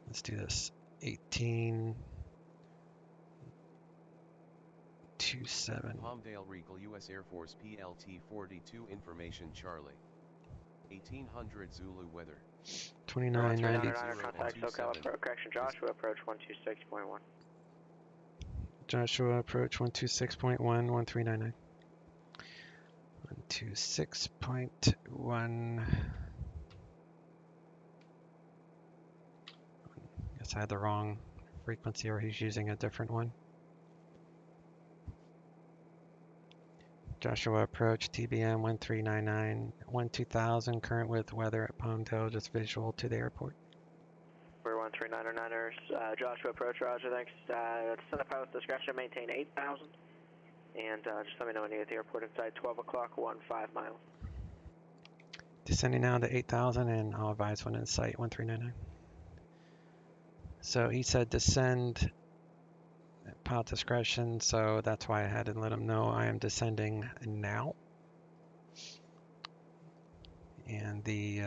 let's do this. 1827. Palmdale Regal U.S. Air Force PLT 42 information Charlie. 1800 Zulu weather. 2990. Contact SoCal correction Joshua approach 126.1. Joshua approach 126.1 1399. 126.1. Guess I had the wrong frequency, or he's using a different one. Joshua approach TBM 1399 12000 current with weather at Palmdale, just visual to the airport. We're 139ers, Joshua approach, roger, thanks. Send a pilot discretion, maintain 8,000. And just let me know when you get to the airport inside 12 o'clock, 15 miles. Descending now to 8,000 and I'll advise when in sight, 1399. So he said descend at pilot discretion, so that's why I had to let him know I am descending now. And the,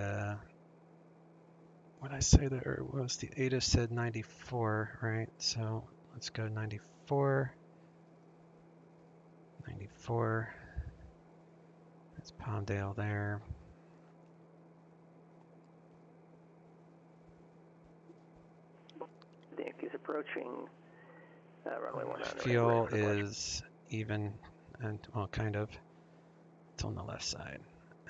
what I say there was the ATIS said 94, right? So let's go 94. 94. That's Palmdale there. The Yankees approaching runway 19. Fuel is even, and well, kind of. It's on the left side.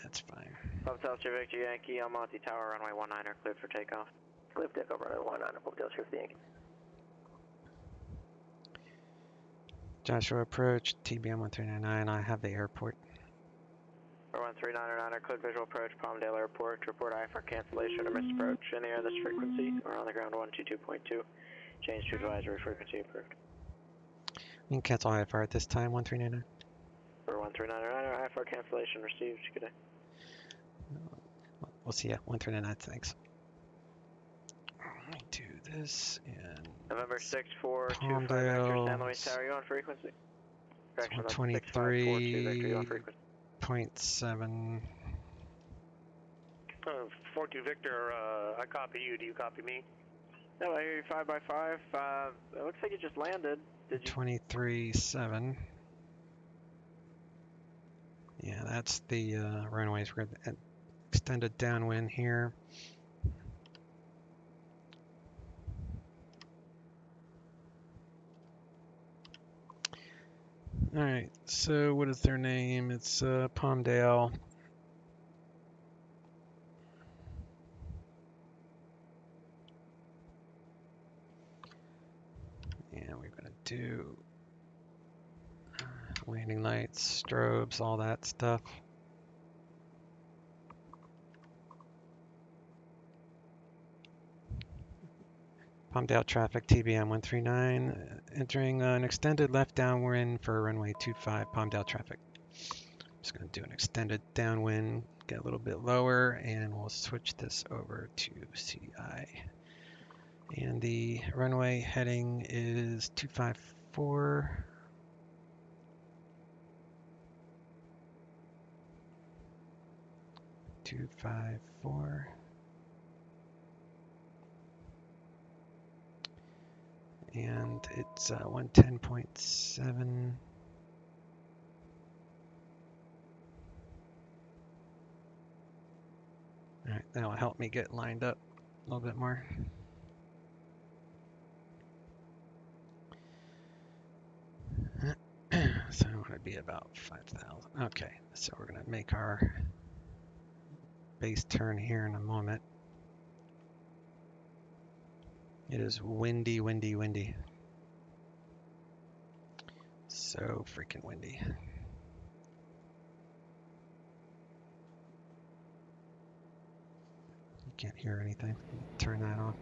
That's fine. Hotel Victor Yankee, Almonte Tower, runway 19, cleared for takeoff. Cleared for takeoff, runway 19, Hotel Victor Yankee. Joshua approach, TBM 1399. I have the airport. 1399, cleared visual approach, Palmdale Airport. Report IFR cancellation or missed approach. In the air this frequency, or on the ground 122.2. Change to advisory frequency approved. You can cancel IFR at this time, 1399. 1399, IFR cancellation received. Good day. We'll see ya, 1399, thanks. Let me do this and November 6425 Vector, San Luis Tower, you on frequency? 123.7. 42 Victor, I copy you. Do you copy me? No, I hear you 5x5. It looks like you just landed. Did you? 23.7. Yeah, that's the runways. We're at extended downwind here. Alright, so what is their name? It's Palmdale. And we're going to do landing lights, strobes, all that stuff. Palmdale traffic, TBM 139, entering an extended left downwind for runway 25, Palmdale traffic. Just going to do an extended downwind, get a little bit lower, and we'll switch this over to CI. And the runway heading is 254. And it's 110.7. Alright, that'll help me get lined up a little bit more. So I want to be about 5,000. Okay, so we're going to make our base turn here in a moment. It is windy, windy, windy. So freaking windy. You can't hear anything. Turn that off.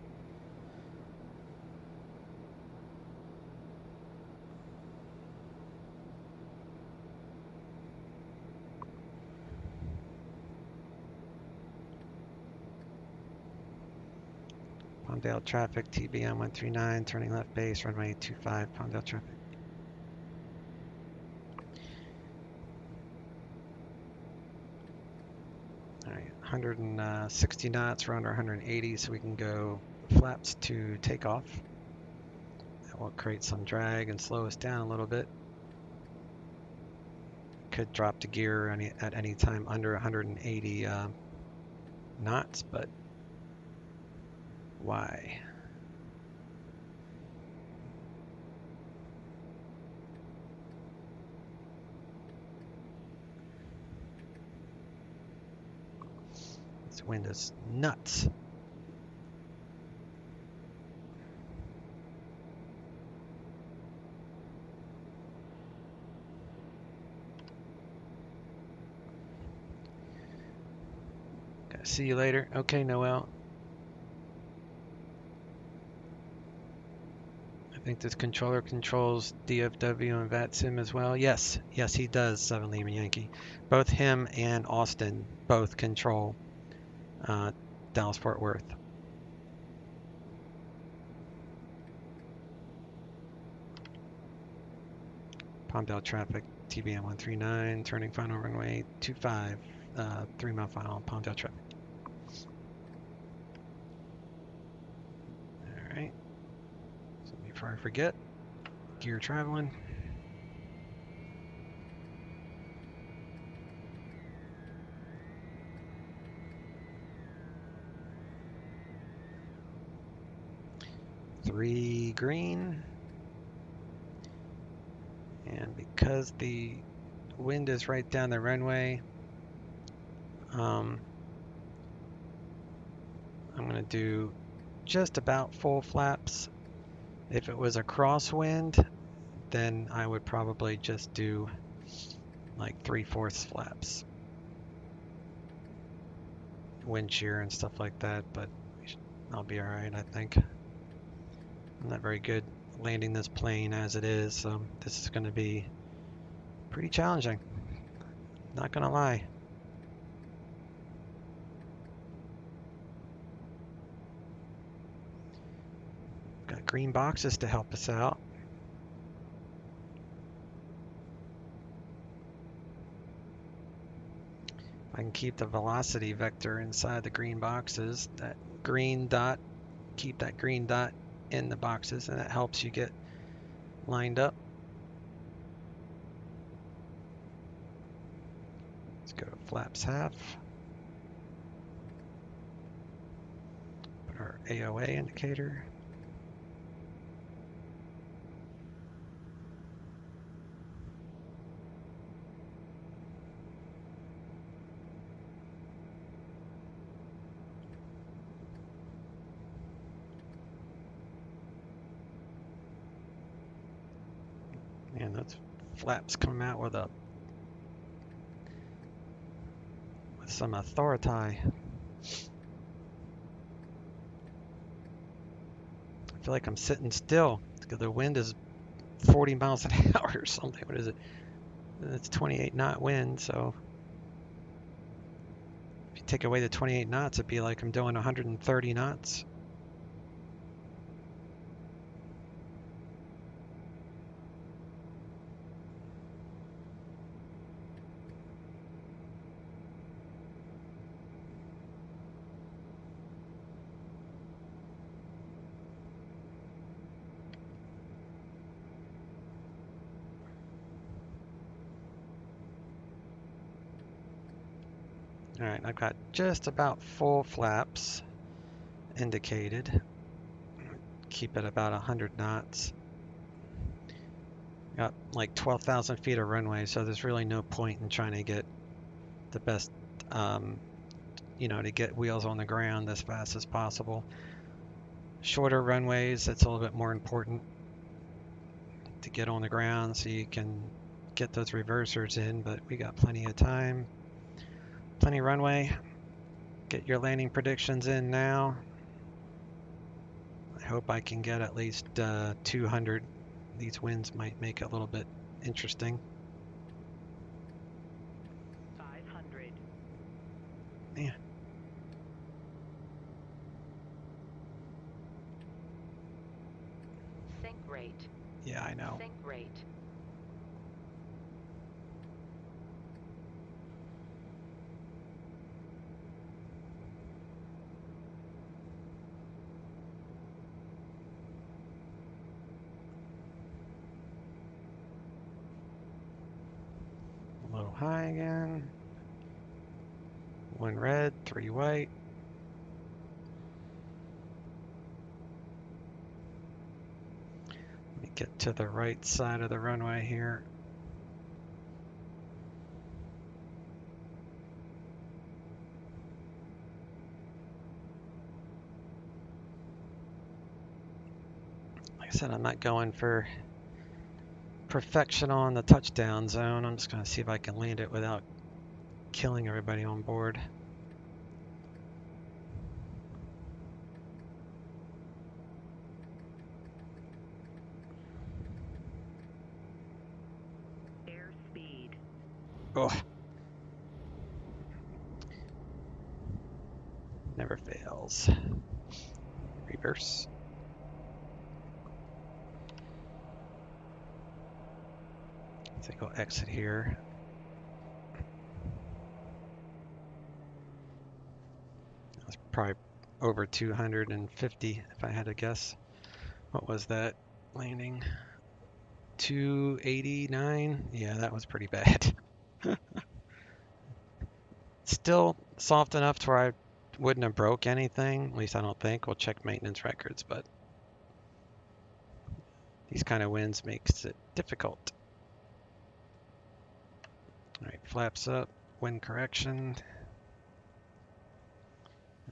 Palmdale traffic, TBM900, turning left base, runway 25, Palmdale traffic. All right, 160 knots, we're under 180, so we can go flaps to takeoff. That will create some drag and slow us down a little bit. Could drop to gear at any time under 180 knots, but why? This wind is nuts. See you later. Okay, Noel. I think this controller controls DFW and VATSIM as well. Yes, he does, 7 Lima Yankee. Both him and Austin both control Dallas-Fort Worth. Palmdale traffic, TBM900, turning final runway 25, 3 mile final, Palmdale traffic. Alright, so before I forget, gear traveling. Three green. And because the wind is right down the runway, I'm going to do just about full flaps. If it was a crosswind, then I would probably just do like 3/4 flaps. Wind shear and stuff like that, but I'll be alright, I think. I'm not very good landing this plane as it is, so this is going to be pretty challenging. Not going to lie. Got green boxes to help us out. I can keep the velocity vector inside the green boxes. That green dot, keep that green dot in the boxes, and that helps you get lined up. Let's go to flaps half. Put our AOA indicator. And those flaps come out with some authority. I feel like I'm sitting still because the wind is 40 miles an hour or something. What is it? It's 28 knot wind, so if you take away the 28 knots, it'd be like I'm doing 130 knots. Alright, I've got just about full flaps indicated. Keep it about 100 knots. Got like 12,000 feet of runway, so there's really no point in trying to get the best, to get wheels on the ground as fast as possible. Shorter runways, that's a little bit more important to get on the ground so you can get those reversers in, but we got plenty of time. Plenty of runway. Get your landing predictions in now. I hope I can get at least 200. These winds might make it a little bit interesting. 500. Man. Sink rate. Yeah, I know. Sink rate. A little high again. 1 red, 3 white. Let me get to the right side of the runway here. Like I said, I'm not going for perfection on the touchdown zone. I'm just going to see if I can land it without killing everybody on board. Airspeed. Oh. Never fails. Reverse. I think I'll exit here. That's probably over 250 if I had to guess. What was that landing? 289? Yeah, that was pretty bad. Still soft enough to where I wouldn't have broke anything. At least I don't think. We'll check maintenance records, but these kind of winds makes it difficult. All right, flaps up, wind correction.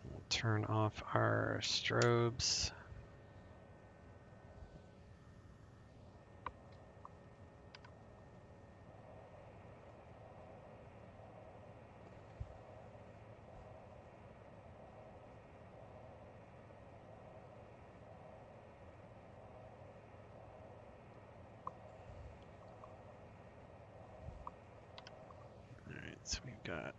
We'll turn off our strobes. So we've got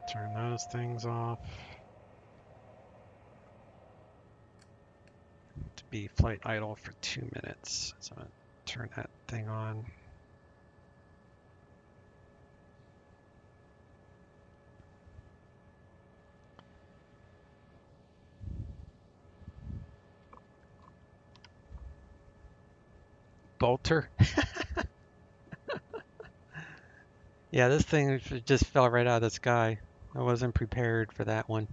turn those things off to be flight idle for 2 minutes. So I'm going to turn that thing on. Bolter. Yeah, this thing just fell right out of the sky. I wasn't prepared for that one.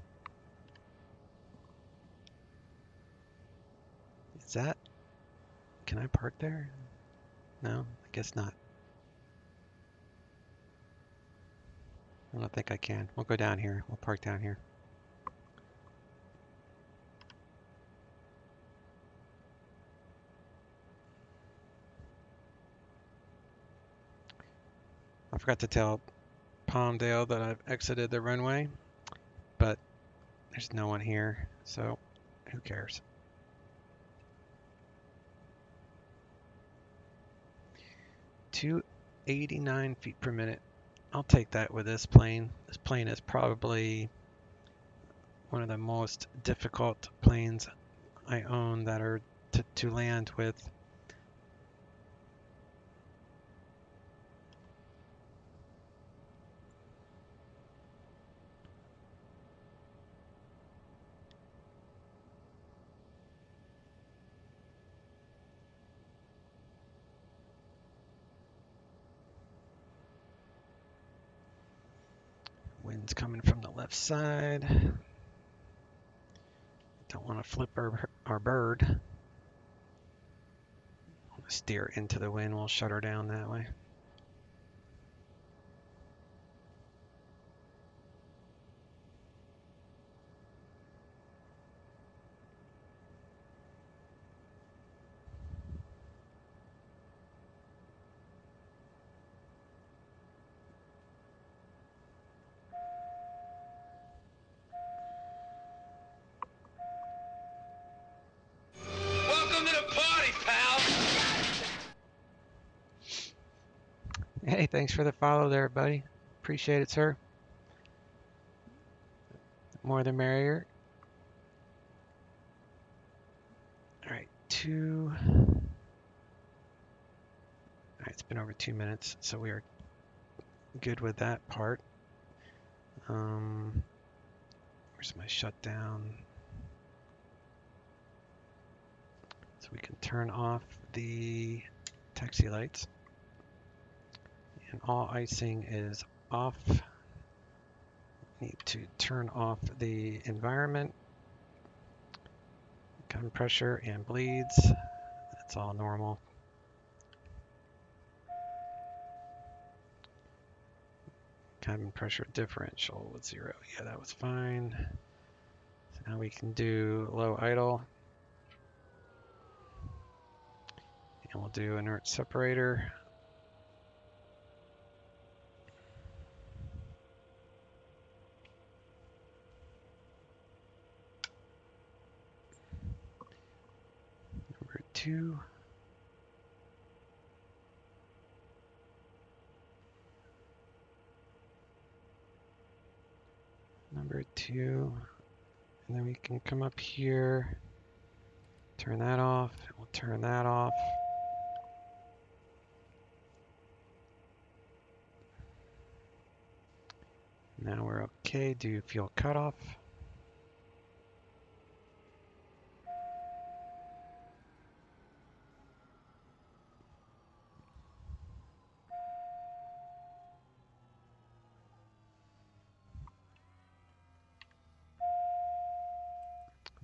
Is that? Can I park there? No, I guess not. I don't think I can. We'll go down here. We'll park down here. I forgot to tell Palmdale that I've exited the runway, but there's no one here, so who cares? $289 feet per minute. I'll take that with this plane. This plane is probably one of the most difficult planes I own that are to land with. Wind's coming from the left side. Don't want to flip our bird. Steer into the wind. We'll shut her down that way. Hey, thanks for the follow there, buddy. Appreciate it, sir. More the merrier. All right, 2. All right, it's been over 2 minutes, so we are good with that part. Where's my shutdown? So we can turn off the taxi lights. And all icing is off. Need to turn off the environment. Cabin pressure and bleeds. That's all normal. Cabin pressure differential with 0. Yeah, that was fine. So now we can do low idle. And we'll do inert separator. Number 2. Number 2. And then we can come up here, turn that off, and we'll turn that off. Now we're okay. Do fuel cutoff.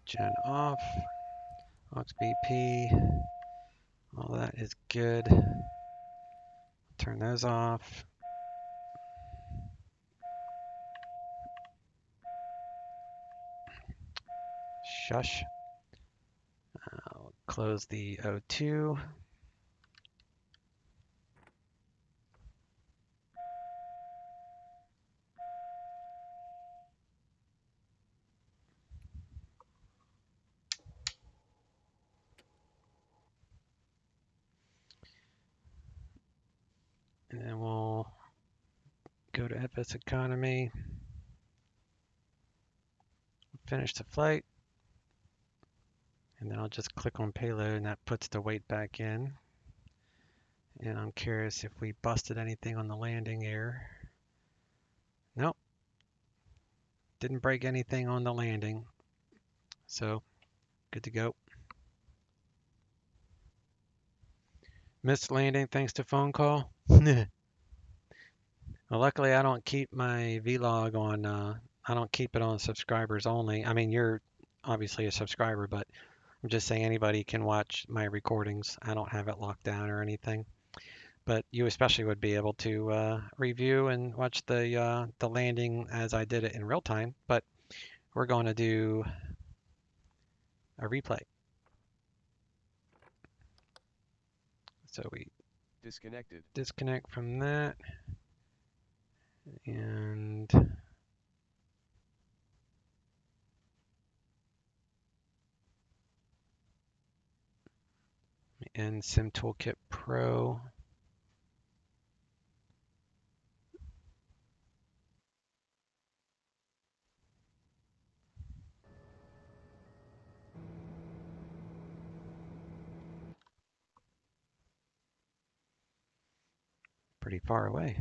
Gen off. Aux BP. All that is good. Turn those off. Shush. I'll close the O2. And then we'll go to FS Economy. Finish the flight. And then I'll just click on payload and that puts the weight back in. And I'm curious if we busted anything on the landing gear. Nope. Didn't break anything on the landing. So, good to go. Missed landing thanks to phone call. Well, luckily I don't keep my vlog on, I don't keep it on subscribers only. I mean, you're obviously a subscriber, but I'm just saying anybody can watch my recordings. I don't have it locked down or anything. But you especially would be able to review and watch the landing as I did it in real time. But we're going to do a replay. So we disconnect from that. And end Sim Toolkit Pro. Pretty far away.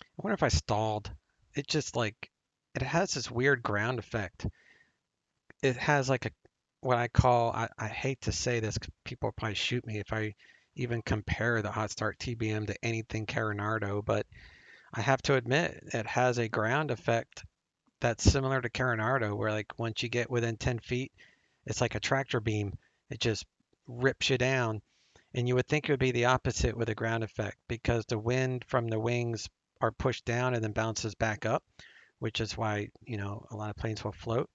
I wonder if I stalled. It just like, it has this weird ground effect. It has like a, what I call, I hate to say this, 'cause people will probably shoot me if I even compare the HotStart TBM to anything Carinardo, but I have to admit it has a ground effect that's similar to Carinardo, where like once you get within 10 feet, it's like a tractor beam. It just rips you down. And you would think it would be the opposite with a ground effect because the wind from the wings are pushed down and then bounces back up, which is why, you know, a lot of planes will float.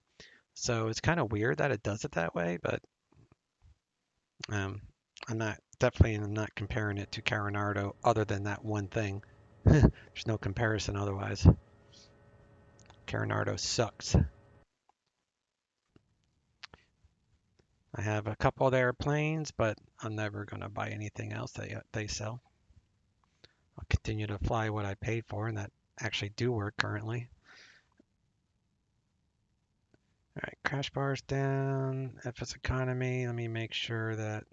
So it's kind of weird that it does it that way, but I'm Definitely not comparing it to Carinardo other than that one thing. There's no comparison otherwise. Carinardo sucks. I have a couple of airplanes, but I'm never going to buy anything else that they sell. I'll continue to fly what I paid for, and that actually do work currently. All right, crash bars down. FS economy. Let me make sure that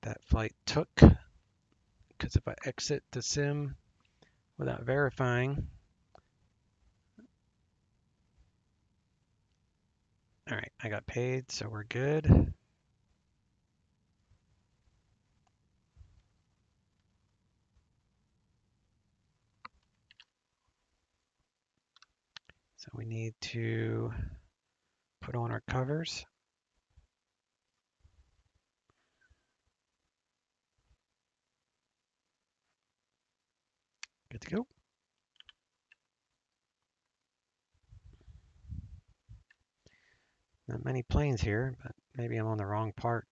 that flight took, because if I exit the sim without verifying. All right, I got paid, so we're good. So we need to put on our covers. Good to go. Not many planes here, but maybe I'm on the wrong part.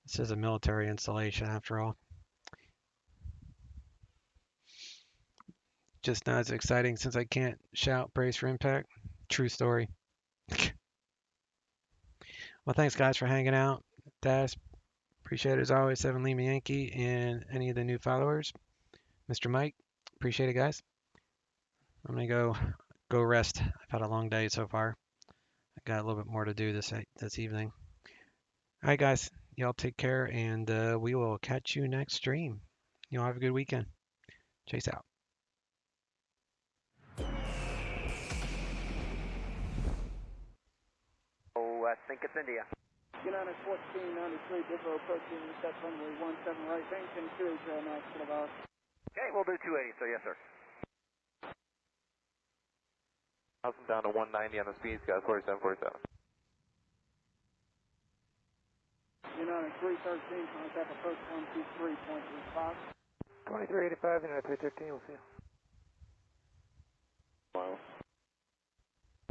This is a military installation after all. Just not as exciting since I can't shout brace for impact. True story. Well, thanks guys for hanging out. Dash, appreciate it as always. 7 Lima Yankee and any of the new followers. Mr. Mike, appreciate it guys. I'm gonna go rest. I've had a long day so far. I got a little bit more to do this evening. All right, guys. Y'all take care, and we will catch you next stream. Y'all have a good weekend. Chase out. Oh, I think it's India. United 1493, Bivol approaching, set runway 17 right, maintain 280 knots to the bow. Okay, we'll do 280, so yes, sir. Down to 190 on the speeds, guys, 4747. United 313, contact approach 123.35. 2385, United 313, we'll see you. Miles.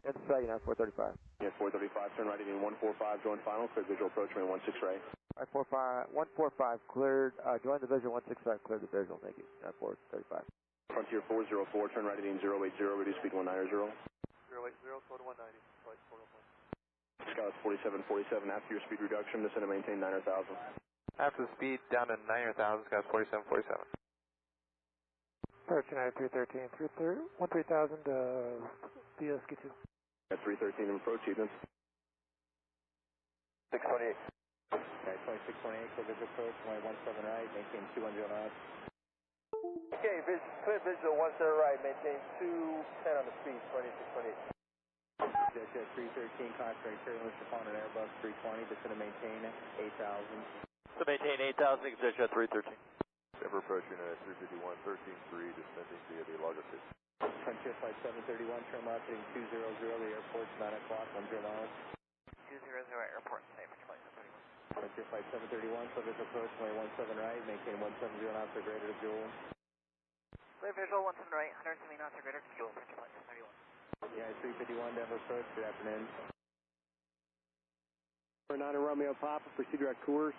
That's United 435. Yeah, 435, turn right in 145, join final, clear visual approach, runway 16 right. 145, cleared, join the visual 16 right, cleared the visual, thank you. United 435. Frontier 404, turn right in 080, reduce speed 190. 080, code 190, flight 404. Scott 4747, after your speed reduction, descend and maintain 900,000. After the speed, down to 900,000, Scott 4747. Approach United 313, 13,000, DSK2. At 313, approach even. 628. Okay, 2628, clear visual approach, 17 right, maintain 200 knots. Okay, clear visual 17 right, maintain 210 on the speed, 2628. Jet 313, contrary turbulence upon an Airbus 320, descend and maintain 8,000. So maintain 8,000, Jet 313. Ever approaching at 351, 13.3, descending via the logger 6. Frontier flight 731, turn left heading 200, the airport's 9 o'clock, 10 miles. 200 airport, safe for flight 731. Frontier flight 731, clear visual approach, runway 17 right, maintain 170 knots or greater to fuel. Clear visual 17 right, 170 knots or greater to fuel, Frontier flight 731. Yeah, 351, Denver approach, good afternoon. For 9 Romeo Papa, proceed direct course.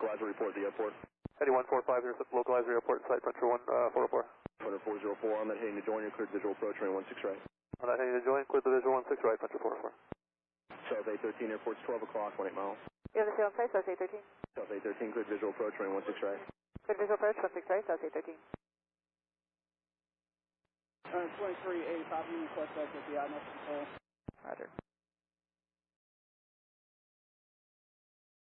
Localizer report the airport. Heading 145, localizer airport, site Frontier 404. Frontier 404, on that heading to join your cleared visual approach, runway 16 right. On that heading to join, clear the visual 16 right, Frontier 404. South 813, airport's 12 o'clock, 18 miles. You have a sail in place, South 813. South 813, cleared visual approach, runway 16 right. Clear visual approach, 16 right, South 813. 2385, you request that with the IMS control. Roger.